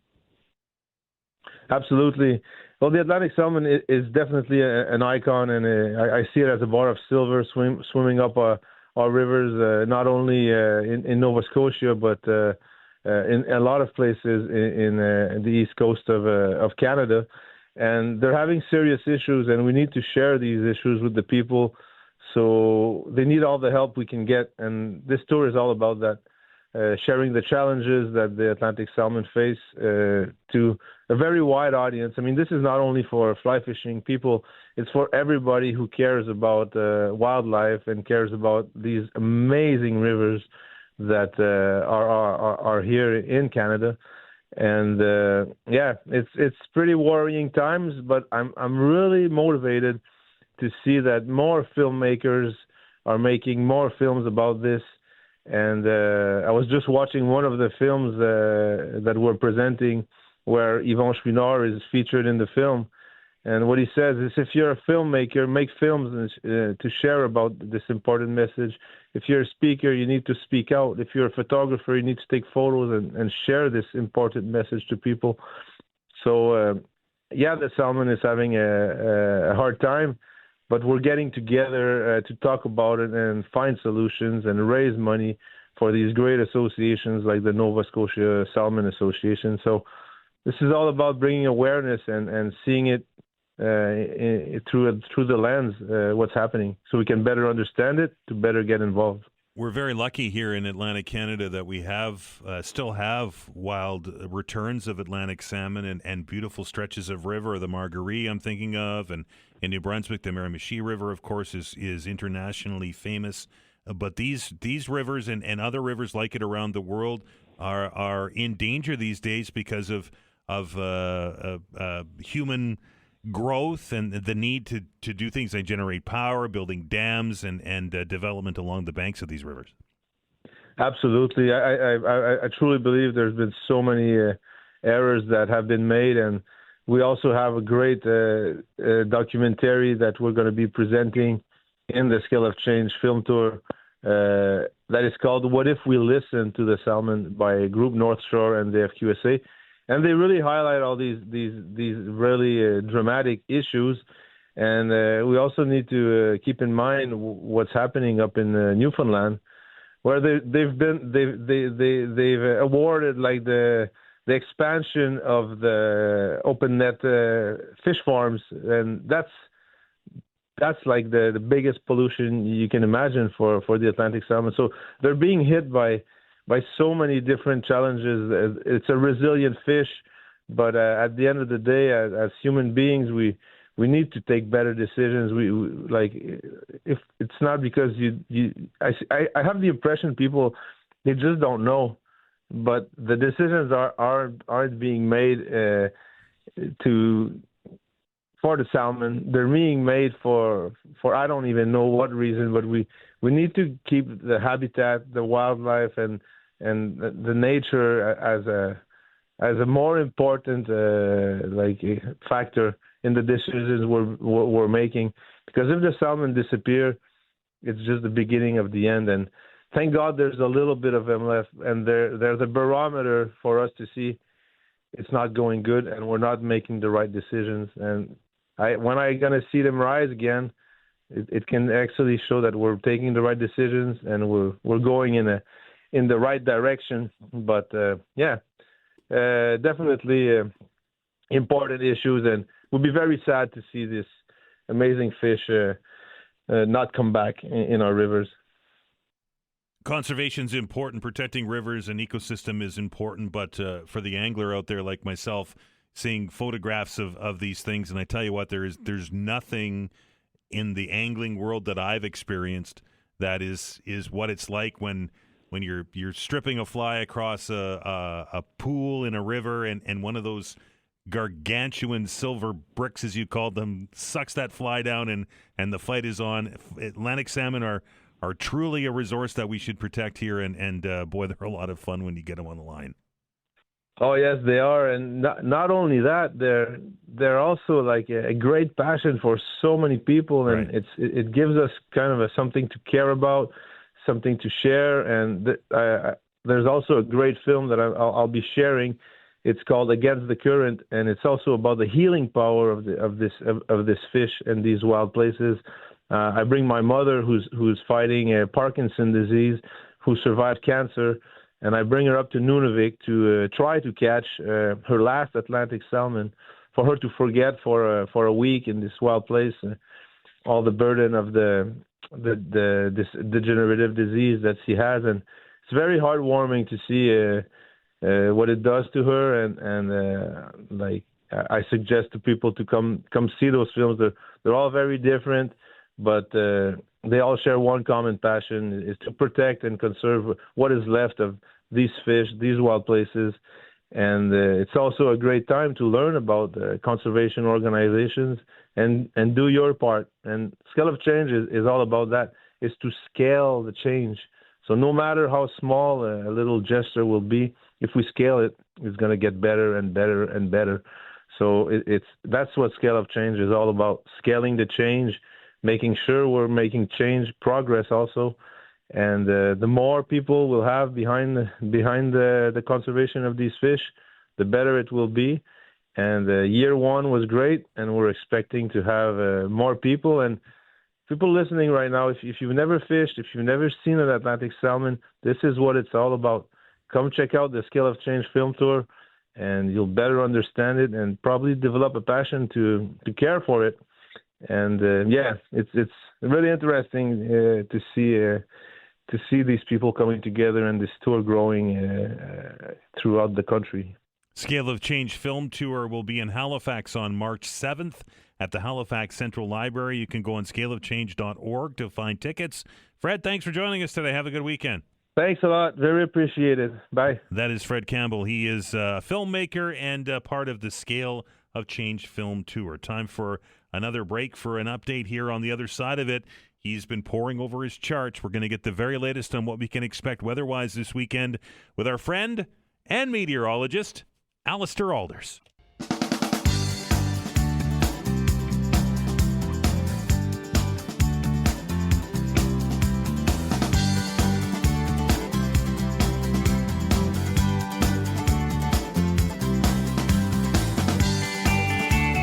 Absolutely. Well, the Atlantic salmon is definitely an icon, and I see it as a bar of silver swimming up our rivers, not only in Nova Scotia, but in a lot of places in the east coast of Canada. And they're having serious issues, and we need to share these issues with the people. So they need all the help we can get, and this tour is all about that. Sharing the challenges that the Atlantic salmon face to a very wide audience. I mean, this is not only for fly fishing people, it's for everybody who cares about wildlife and cares about these amazing rivers that are here in Canada. And it's pretty worrying times, but I'm really motivated to see that more filmmakers are making more films about this. And I was just watching one of the films that we're presenting where Yvon Chouinard is featured in the film. And what he says is, if you're a filmmaker, make films to share about this important message. If you're a speaker, you need to speak out. If you're a photographer, you need to take photos and share this important message to people. So, the salmon is having a hard time, but we're getting together to talk about it and find solutions and raise money for these great associations like the Nova Scotia Salmon Association. So this is all about bringing awareness and seeing it through the lens, what's happening, so we can better understand it, to better get involved. We're very lucky here in Atlantic Canada that we still have wild returns of Atlantic salmon and beautiful stretches of river. The Marguerite I'm thinking of, and in New Brunswick, the Miramichi River, of course, is internationally famous. But these rivers and other rivers like it around the world are in danger these days because of human growth and the need to do things like generate power, building dams, and development along the banks of these rivers. Absolutely. I truly believe there's been so many errors that have been made, and we also have a great documentary that we're going to be presenting in the Scale of Change film tour that is called What If We Listen to the Salmon by Group North Shore and the FQSA. And they really highlight all these really dramatic issues, and we also need to keep in mind what's happening up in Newfoundland, where they've awarded like the expansion of the open net fish farms, and that's like the biggest pollution you can imagine for the Atlantic salmon. So they're being hit by so many different challenges. It's a resilient fish, but at the end of the day, as human beings, we need to take better decisions. We like, if it's not because I have the impression people, they just don't know, but the decisions aren't being made for the salmon. They're being made for I don't even know what reason, but we need to keep the habitat, the wildlife, and the nature as a more important factor in the decisions we're making. Because if the salmon disappear, it's just the beginning of the end. And thank God there's a little bit of them left, and there's a barometer for us to see it's not going good and we're not making the right decisions. And when I'm going to see them rise again, it can actually show that we're taking the right decisions and we're going in the right direction. But definitely important issues, and we'll be very sad to see this amazing fish not come back in our rivers. Conservation is important. Protecting rivers and ecosystem is important. But for the angler out there like myself, seeing photographs of these things, and I tell you what, there's nothing in the angling world that I've experienced that is what it's like when you're stripping a fly across a pool in a river, and one of those gargantuan silver bricks, as you called them, sucks that fly down, and the fight is on. Atlantic salmon are truly a resource that we should protect here, and boy, they're a lot of fun when you get them on the line. Oh yes, they are, and not only that, they're also like a great passion for so many people, and right. it gives us kind of something to care about, something to share, and there's also a great film that I'll be sharing. It's called Against the Current, and it's also about the healing power of this fish and these wild places. I bring my mother, who's fighting Parkinson's disease, who survived cancer, and I bring her up to Nunavik to try to catch her last Atlantic salmon, for her to forget for a week in this wild place all the burden of this degenerative disease that she has, and it's very heartwarming to see what it does to her, and I suggest to people to come see those films. They're all very different, but they all share one common passion: is to protect and conserve what is left of these fish, these wild places. And it's also a great time to learn about conservation organizations and do your part. And Scale of Change is all about that, is to scale the change. So no matter how small a little gesture will be, if we scale it, it's going to get better and better and better. So that's what Scale of Change is all about: scaling the change, making sure we're making change, progress also. And the more people we'll have behind the conservation of these fish, the better it will be. And year one was great, and we're expecting to have more people. And people listening right now, if you've never fished, if you've never seen an Atlantic salmon, this is what it's all about. Come check out the Scale of Change film tour, and you'll better understand it and probably develop a passion to care for it. And it's really interesting to see these people coming together and this tour growing throughout the country. Scale of Change Film Tour will be in Halifax on March 7th at the Halifax Central Library. You can go on scaleofchange.org to find tickets. Fred, thanks for joining us today. Have a good weekend. Thanks a lot. Very appreciated. Bye. That is Fred Campbell. He is a filmmaker and part of the Scale of Change Film Tour. Time for another break for an update here on the other side of it. He's been poring over his charts. We're going to get the very latest on what we can expect weather-wise this weekend with our friend and meteorologist, Allister Aalders.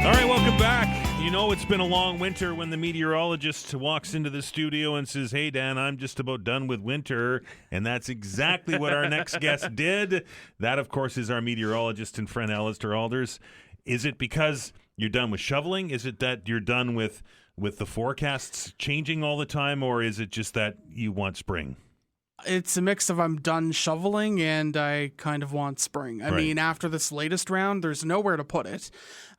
All right, welcome back. You know it's been a long winter when the meteorologist walks into the studio and says, "Hey, Dan, I'm just about done with winter." And that's exactly what our next guest did. That, of course, is our meteorologist and friend, Allister Aalders. Is it because you're done with shoveling? Is it that you're done with the forecasts changing all the time? Or is it just that you want spring? It's a mix of I'm done shoveling and I kind of want spring. I mean, after this latest round, there's nowhere to put it.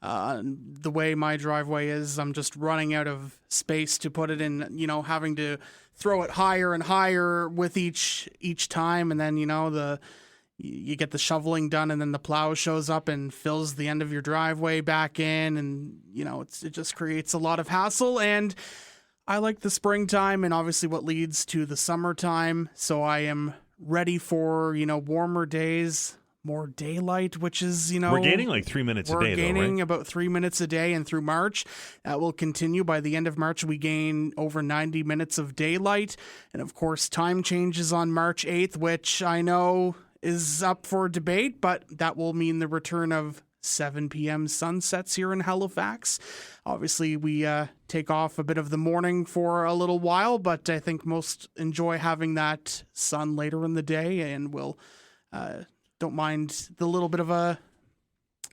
The way my driveway is, I'm just running out of space to put it in, having to throw it higher and higher with each time. And then, you get the shoveling done and then the plow shows up and fills the end of your driveway back in. And, it just creates a lot of hassle. And I like the springtime and obviously what leads to the summertime. So I am ready for, warmer days more daylight, which is, we're gaining like 3 minutes a day, we're gaining though, right? about 3 minutes a day, and through March, that will continue. By the end of March, we gain over 90 minutes of daylight. And of course, time changes on March 8th, which I know is up for debate, but that will mean the return of 7 p.m. sunsets here in Halifax. Obviously, we take off a bit of the morning for a little while, but I think most enjoy having that sun later in the day, and will don't mind the little bit of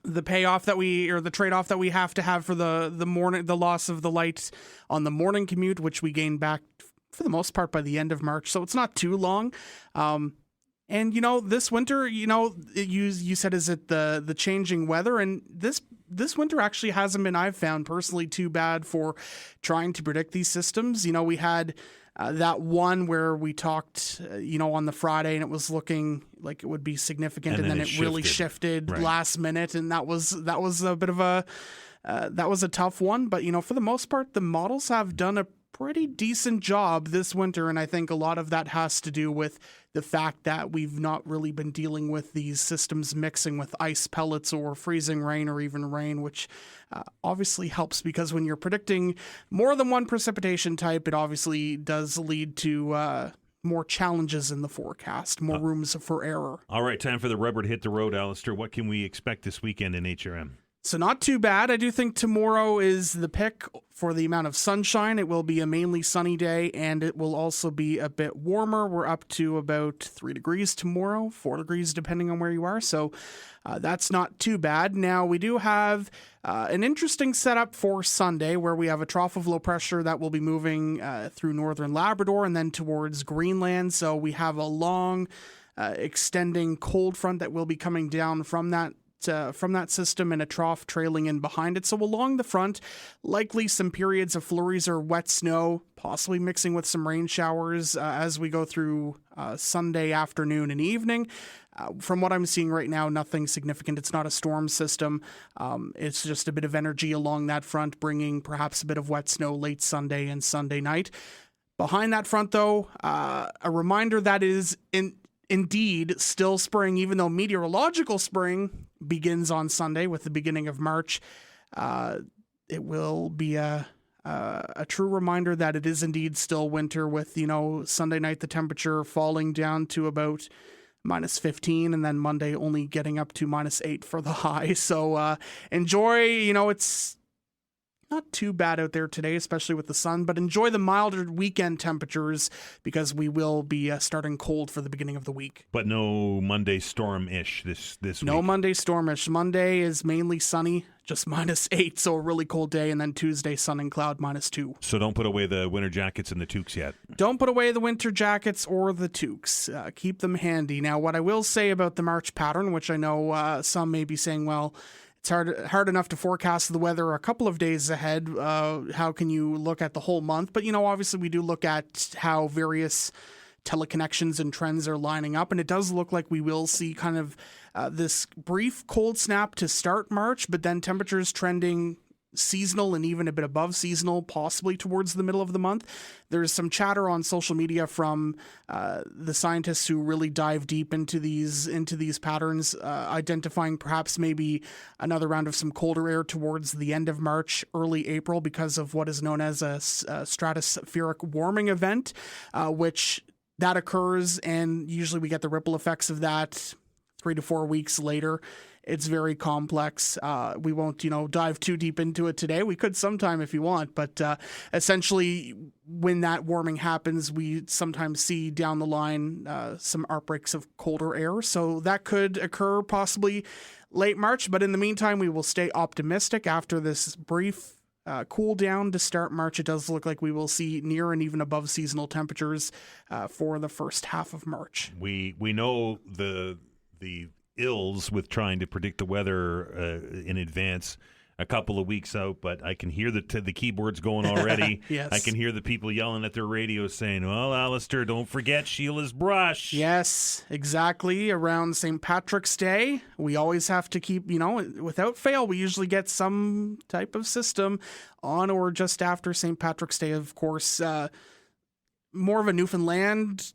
the payoff that the trade-off that we have to have for the morning, the loss of the light on the morning commute, which we gain back for the most part by the end of March. So it's not too long. And, this winter, you said, is it the changing weather? And this winter actually hasn't been, I've found personally, too bad for trying to predict these systems. We had that one where we talked, on the Friday, and it was looking like it would be significant, and then it really shifted last minute. And that was a bit of that was a tough one. But, for the most part, the models have done a pretty decent job this winter, and I think a lot of that has to do with the fact that we've not really been dealing with these systems mixing with ice pellets or freezing rain or even rain, which obviously helps, because when you're predicting more than one precipitation type, it obviously does lead to more challenges in the forecast, more rooms for error. All right, time for the rubber to hit the road, Allister. What can we expect this weekend in HRM? So not too bad. I do think tomorrow is the pick for the amount of sunshine. It will be a mainly sunny day, and it will also be a bit warmer. We're up to about 3 degrees tomorrow, 4 degrees depending on where you are. So that's not too bad. Now, we do have an interesting setup for Sunday, where we have a trough of low pressure that will be moving through northern Labrador and then towards Greenland. So we have a long, extending cold front that will be coming down from that system, and a trough trailing in behind it. So along the front, likely some periods of flurries or wet snow, possibly mixing with some rain showers as we go through Sunday afternoon and evening. From what I'm seeing right now, nothing significant. It's not a storm system. It's just a bit of energy along that front, bringing perhaps a bit of wet snow late Sunday and Sunday night. Behind that front, though, a reminder that is indeed still spring, even though meteorological spring begins on Sunday with the beginning of March. It will be a true reminder that it is indeed still winter, with, Sunday night the temperature falling down to about -15, and then Monday only getting up to -8 for the high. So enjoy, it's not too bad out there today, especially with the sun, but enjoy the milder weekend temperatures, because we will be starting cold for the beginning of the week. But no Monday storm-ish this week. No Monday storm-ish. Monday is mainly sunny, just -8, so a really cold day, and then Tuesday, sun and cloud, -2. So don't put away the winter jackets and the toques yet. Don't put away the winter jackets or the toques. Keep them handy. Now, what I will say about the March pattern, which I know some may be saying, well, it's hard enough to forecast the weather a couple of days ahead. How can you look at the whole month? But, obviously we do look at how various teleconnections and trends are lining up, and it does look like we will see kind of this brief cold snap to start March, but then temperatures trending seasonal and even a bit above seasonal, possibly towards the middle of the month. There's some chatter on social media from the scientists who really dive deep into these patterns, identifying perhaps maybe another round of some colder air towards the end of March, early April, because of what is known as a stratospheric warming event, which that occurs, and usually we get the ripple effects of that 3 to 4 weeks later. It's very complex. We won't, dive too deep into it today. We could sometime if you want, but essentially when that warming happens, we sometimes see down the line some outbreaks of colder air. So that could occur possibly late March, but in the meantime, we will stay optimistic. After this brief cool down to start March, it does look like we will see near and even above seasonal temperatures for the first half of March. We know the ills with trying to predict the weather in advance a couple of weeks out, but I can hear the keyboards going already. Yes. I can hear the people yelling at their radios saying, well, Allister, don't forget Sheila's brush. Yes, exactly. Around St. Patrick's Day, we always have to keep, without fail, we usually get some type of system on or just after St. Patrick's Day. Of course, more of a Newfoundland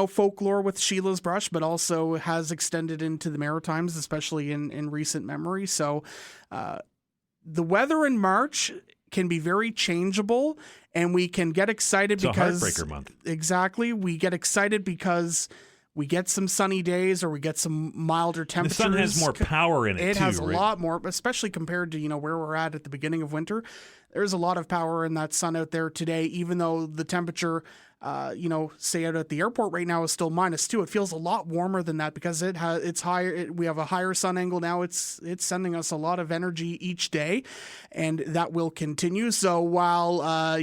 folklore with Sheila's brush, but also has extended into the Maritimes, especially in recent memory. So the weather in March can be very changeable, and we can get excited because it's a heartbreaker month. Exactly. We get excited because we get some sunny days or we get some milder temperatures. The sun has more power in it, It too, has a right? lot more, especially compared to, where we're at the beginning of winter. There's a lot of power in that sun out there today, even though the temperature, say out at the airport right now is still -2. It feels a lot warmer than that because it's higher. We have a higher sun angle now. It's sending us a lot of energy each day, and that will continue. So while,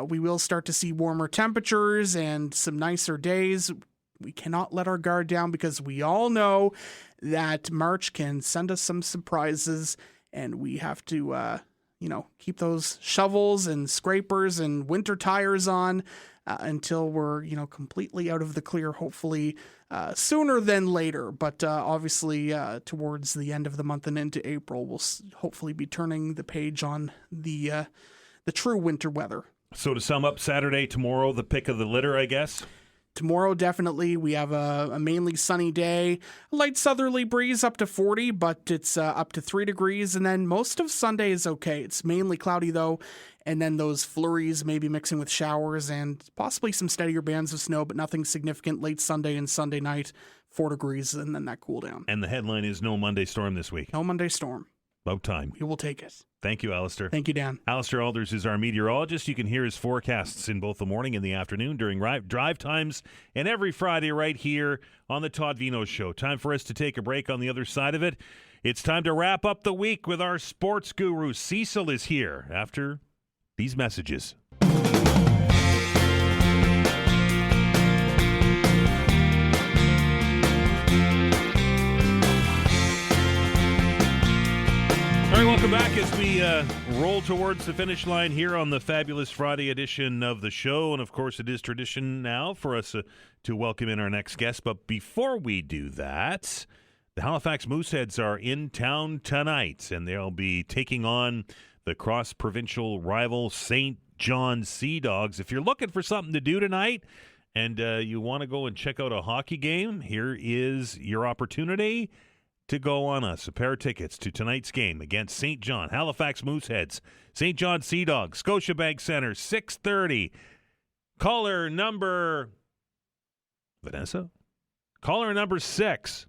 we will start to see warmer temperatures and some nicer days, we cannot let our guard down because we all know that March can send us some surprises, and we have to, keep those shovels and scrapers and winter tires on until we're, completely out of the clear, hopefully sooner than later. But obviously towards the end of the month and into April, we'll hopefully be turning the page on the true winter weather. So to sum up, Saturday, tomorrow, the pick of the litter, I guess? Tomorrow, definitely, we have a mainly sunny day. A light southerly breeze up to 40, but it's up to 3 degrees. And then most of Sunday is okay. It's mainly cloudy, though. And then those flurries maybe mixing with showers and possibly some steadier bands of snow, but nothing significant late Sunday and Sunday night, 4 degrees, and then that cool down. And the headline is no Monday storm this week. No Monday storm. About time. We will take it. Thank you, Allister. Thank you, Dan. Allister Aalders is our meteorologist. You can hear his forecasts in both the morning and the afternoon during drive times and every Friday right here on the Todd Veinotte Show. Time for us to take a break. On the other side of it, it's time to wrap up the week with our sports guru. Cecil is here after these messages. All right, welcome back as we roll towards the finish line here on the fabulous Friday edition of the show. And, of course, it is tradition now for us to welcome in our next guest. But before we do that, the Halifax Mooseheads are in town tonight, and they'll be taking on the cross-provincial rival St. John Sea Dogs. If you're looking for something to do tonight and you want to go and check out a hockey game, here is your opportunity to go on us. A pair of tickets to tonight's game against St. John, Halifax Mooseheads, St. John Sea Dogs, Scotiabank Centre, 6:30. Caller number... Vanessa? Caller number 6.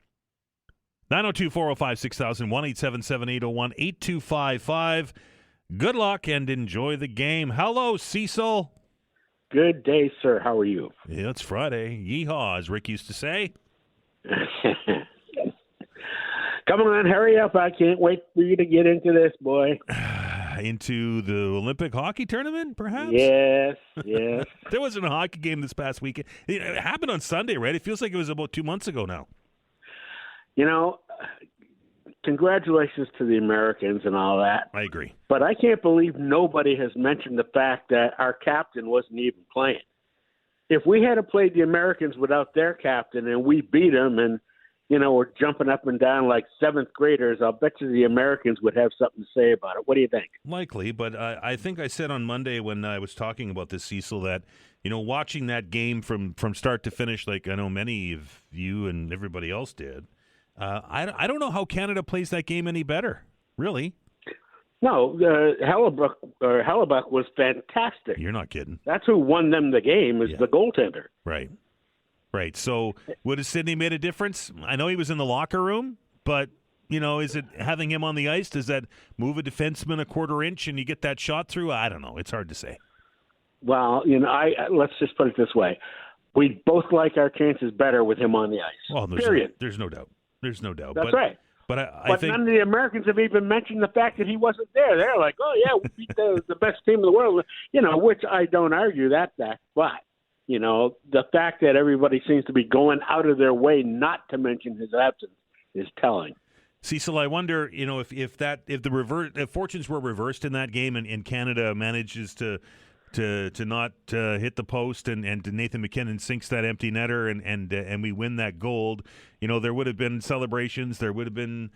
902-405-6000, 1-877-801-8255. Good luck and enjoy the game. Hello, Cecil. Good day, sir. How are you? Yeah, it's Friday. Yeehaw, as Rick used to say. Come on, hurry up. I can't wait for you to get into this, boy. Into the Olympic hockey tournament, perhaps? Yes. There wasn't a hockey game this past weekend. It happened on Sunday, right? It feels like it was about 2 months ago now. Congratulations to the Americans and all that. I agree. But I can't believe nobody has mentioned the fact that our captain wasn't even playing. If we had played the Americans without their captain and we beat them and we're jumping up and down like seventh graders, I'll bet you the Americans would have something to say about it. What do you think? Likely, but I think I said on Monday when I was talking about this, Cecil, that, watching that game from start to finish, like I know many of you and everybody else did, I don't know how Canada plays that game any better, really. No, Hellebuck was fantastic. You're not kidding. That's who won them the game, is the goaltender. Right. So would have Sydney made a difference? I know he was in the locker room, but, is it having him on the ice? Does that move a defenseman a quarter inch and you get that shot through? I don't know. It's hard to say. Well, let's just put it this way. We both like our chances better with him on the ice. Well, period. There's no doubt. That's right. But I think none of the Americans have even mentioned the fact that he wasn't there. They're like, oh, yeah, we beat the best team in the world, which I don't argue that fact. But, the fact that everybody seems to be going out of their way not to mention his absence is telling. Cecil, I wonder, if fortunes were reversed in that game and Canada manages to not hit the post and Nathan McKinnon sinks that empty netter and we win that gold, there would have been celebrations, there would have been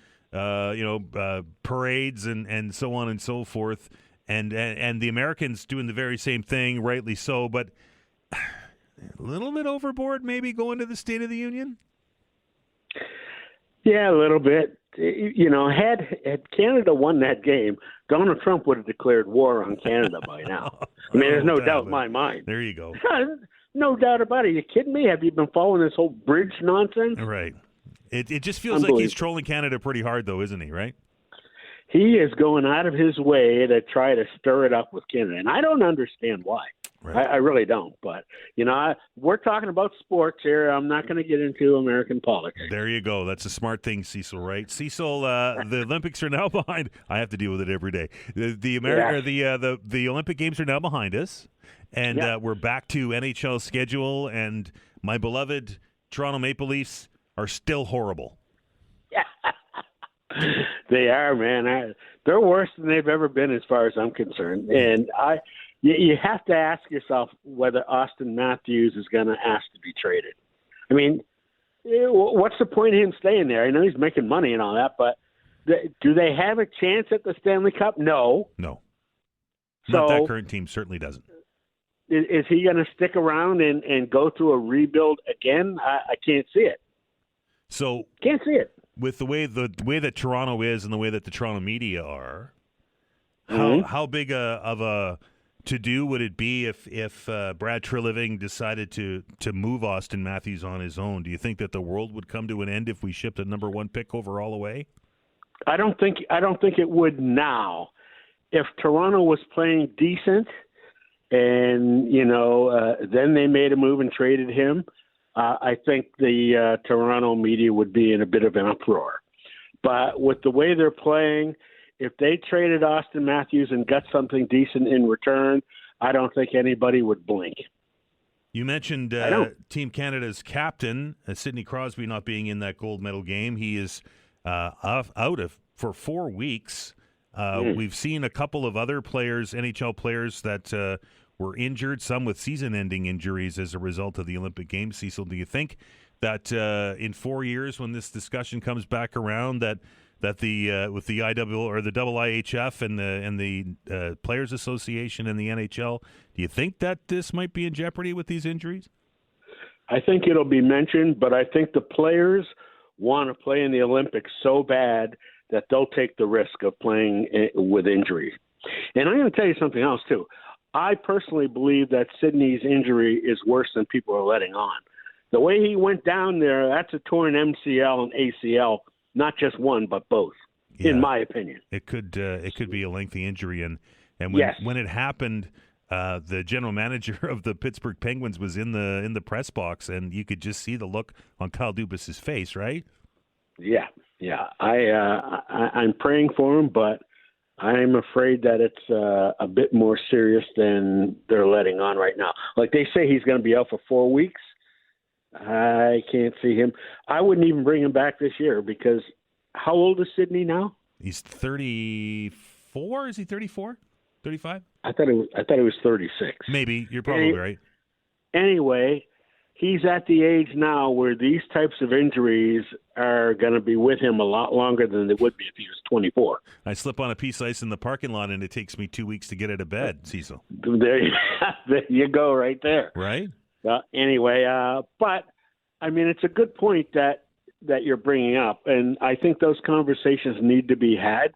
parades and so on and so forth, and the Americans doing the very same thing, rightly so. But a little bit overboard maybe going to the State of the Union? Yeah, a little bit. Had Canada won that game, Donald Trump would have declared war on Canada by now. I mean, there's no doubt in my mind. There you go. No doubt about it. Are you kidding me? Have you been following this whole bridge nonsense? Right. It just feels like he's trolling Canada pretty hard, though, isn't he, right? He is going out of his way to try to stir it up with Canada, and I don't understand why. Right. I really don't. But, we're talking about sports here. I'm not going to get into American politics. There you go. That's a smart thing, Cecil Wright. Cecil, the Olympics are now behind. I have to deal with it every day. The Olympic Games are now behind us, and we're back to NHL schedule, and my beloved Toronto Maple Leafs are still horrible. They are, man. They're worse than they've ever been as far as I'm concerned. And you have to ask yourself whether Austin Matthews is going to ask to be traded. I mean, what's the point of him staying there? I know he's making money and all that, but do they have a chance at the Stanley Cup? No. No. Not that current team certainly doesn't. Is he going to stick around and go through a rebuild again? I can't see it. So can't see it. With the way that Toronto is and the way that the Toronto media are, how big of a to-do would it be if Brad Treliving decided to move Austin Matthews on his own? Do you think that the world would come to an end if we shipped a number 1 pick overall away? I don't think it would now. If Toronto was playing decent and, then they made a move and traded him, I think the Toronto media would be in a bit of an uproar. But with the way they're playing, if they traded Austin Matthews and got something decent in return, I don't think anybody would blink. You mentioned Team Canada's captain, Sidney Crosby, not being in that gold medal game. He is out for 4 weeks. We've seen a couple of other players, NHL players, that were injured, some with season-ending injuries as a result of the Olympic Games. Cecil, do you think that in 4 years, when this discussion comes back around, that the with the IW or the IIHF and the Players Association and the NHL, do you think that this might be in jeopardy with these injuries? I think it'll be mentioned, but I think the players want to play in the Olympics so bad that they'll take the risk of playing with injury. And I'm going to tell you something else, too. I personally believe that Sidney's injury is worse than people are letting on. The way he went down there, that's a torn MCL and ACL, not just one, but both, in my opinion. It could be a lengthy injury. And when it happened, the general manager of the Pittsburgh Penguins was in the press box, and you could just see the look on Kyle Dubas's face, right? Yeah. I'm praying for him, but I'm afraid that it's a bit more serious than they're letting on right now. Like they say he's going to be out for 4 weeks. I can't see him. I wouldn't even bring him back this year because how old is Sidney now? He's 34. Is he 34? 35? I thought he was 36. Maybe. You're probably right. Anyway, he's at the age now where these types of injuries are going to be with him a lot longer than they would be if he was 24. I slip on a piece of ice in the parking lot, and it takes me 2 weeks to get out of bed, Cecil. There you go right there. Right? Anyway, but, I mean, it's a good point that you're bringing up, and I think those conversations need to be had.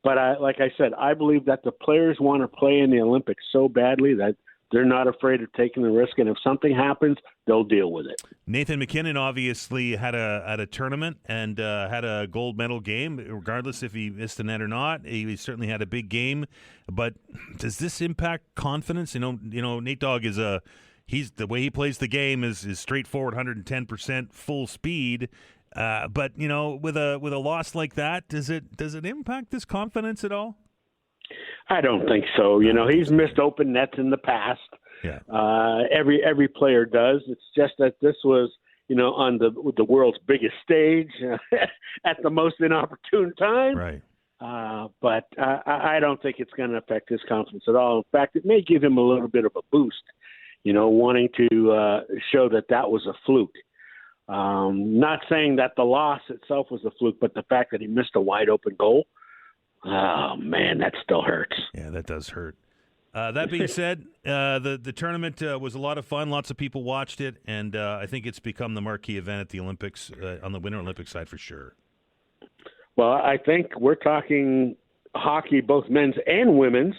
But like I said, I believe that the players want to play in the Olympics so badly that they're not afraid of taking the risk, and if something happens, they'll deal with it. Nathan MacKinnon obviously had a tournament and had a gold medal game, regardless if he missed the net or not. He certainly had a big game, but does this impact confidence? You know, Nate Dogg is the way he plays the game is straightforward, 110% full speed. But with a loss like that, does it impact this confidence at all? I don't think so. He's missed open nets in the past. Yeah. Every player does. It's just that this was, on the world's biggest stage at the most inopportune time. Right. But I don't think it's going to affect his confidence at all. In fact, it may give him a little bit of a boost, wanting to show that was a fluke. Not saying that the loss itself was a fluke, but the fact that he missed a wide open goal. Oh, man, that still hurts. Yeah, that does hurt. That being said, the tournament was a lot of fun. Lots of people watched it, and I think it's become the marquee event at the Olympics, on the Winter Olympics side for sure. Well, I think we're talking hockey, both men's and women's,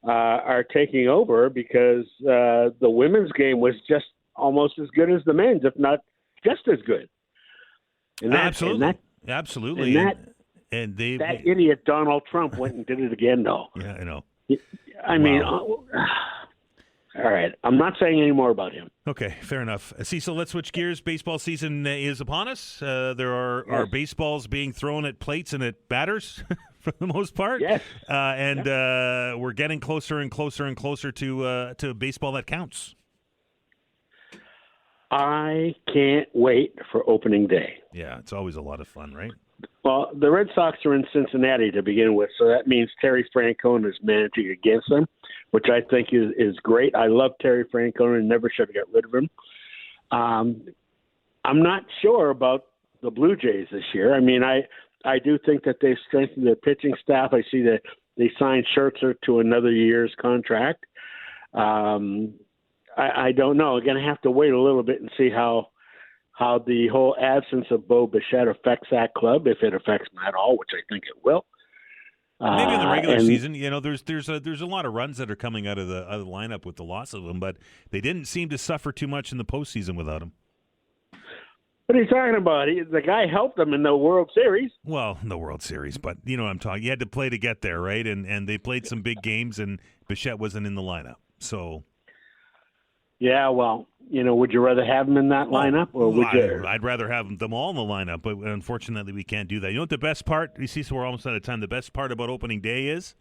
are taking over because the women's game was just almost as good as the men's, if not just as good. And Absolutely. And that idiot Donald Trump went and did it again, though. Yeah, I know. I mean, all right. I'm not saying any more about him. Okay, fair enough. Cecil, let's switch gears. Baseball season is upon us. There are baseballs being thrown at plates and at batters for the most part. Yes. We're getting closer and closer and closer to baseball that counts. I can't wait for opening day. Yeah, it's always a lot of fun, right? Well, the Red Sox are in Cincinnati to begin with, so that means Terry Francona is managing against them, which I think is great. I love Terry Francona and never should have got rid of him. I'm not sure about the Blue Jays this year. I mean, I do think that they've strengthened their pitching staff. I see that they signed Scherzer to another year's contract. I don't know. I'm going to have to wait a little bit and see how the whole absence of Bo Bichette affects that club, if it affects them at all, which I think it will. Maybe in the regular season, there's a lot of runs that are coming out of the lineup with the loss of him, but they didn't seem to suffer too much in the postseason without him. What are you talking about? The guy helped them in the World Series. Well, in the World Series, but you know what I'm talking. You had to play to get there, right? And they played some big games, and Bichette wasn't in the lineup, so. Yeah, well, would you rather have them in that lineup, or would you? I'd rather have them all in the lineup, but unfortunately, we can't do that. You know what the best part? You see, so we're almost out of time. The best part about opening day is?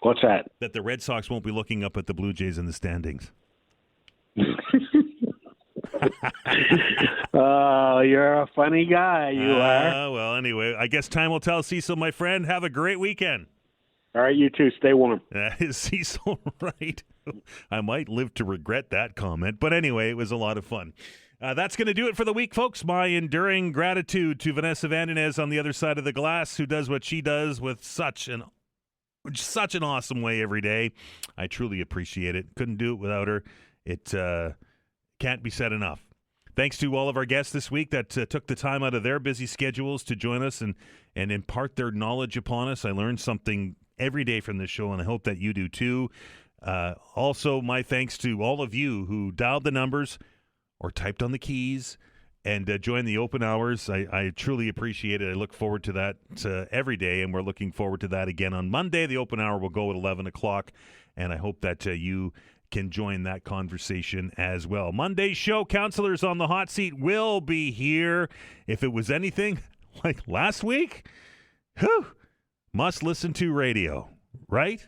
What's that? That the Red Sox won't be looking up at the Blue Jays in the standings. Oh, you're a funny guy. You are. Well, anyway, I guess time will tell. Cecil, my friend, have a great weekend. All right, you too. Stay warm. That is Cecil Wright. I might live to regret that comment. But anyway, it was a lot of fun. That's going to do it for the week, folks. My enduring gratitude to Vanessa Vandenez on the other side of the glass, who does what she does with such an awesome way every day. I truly appreciate it. Couldn't do it without her. It can't be said enough. Thanks to all of our guests this week that took the time out of their busy schedules to join us and impart their knowledge upon us. I learned something every day from this show, and I hope that you do too. Also, my thanks to all of you who dialed the numbers or typed on the keys and joined the open hours. I truly appreciate it. I look forward to that every day, and we're looking forward to that again on Monday. The open hour will go at 11 o'clock, and I hope that you can join that conversation as well. Monday's show, Counselors on the Hot Seat, will be here. If it was anything like last week, must listen to radio, right?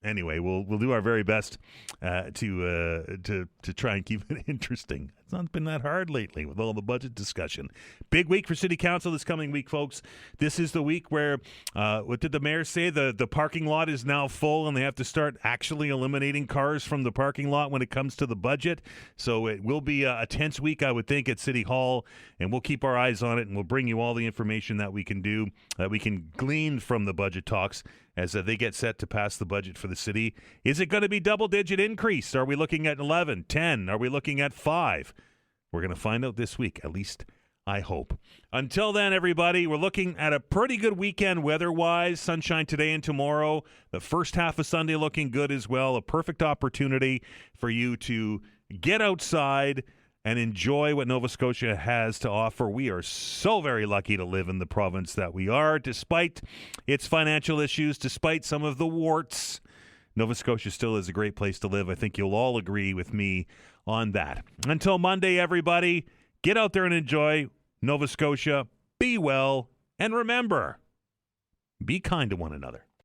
Anyway, we'll do our very best to try and keep it interesting. It's not been that hard lately with all the budget discussion. Big week for City Council this coming week, folks. This is the week where, what did the mayor say? The parking lot is now full, and they have to start actually eliminating cars from the parking lot when it comes to the budget. So it will be a tense week, I would think, at City Hall, and we'll keep our eyes on it, and we'll bring you all the information that we can do, that we can glean from the budget talks as they get set to pass the budget for the city. Is it going to be double-digit increase? Are we looking at 11, 10? Are we looking at 5? We're going to find out this week, at least I hope. Until then, everybody, we're looking at a pretty good weekend weather-wise. Sunshine today and tomorrow. The first half of Sunday looking good as well. A perfect opportunity for you to get outside and enjoy what Nova Scotia has to offer. We are so very lucky to live in the province that we are, despite its financial issues, despite some of the warts. Nova Scotia still is a great place to live. I think you'll all agree with me on that. Until Monday, everybody, get out there and enjoy Nova Scotia. Be well, and remember, be kind to one another.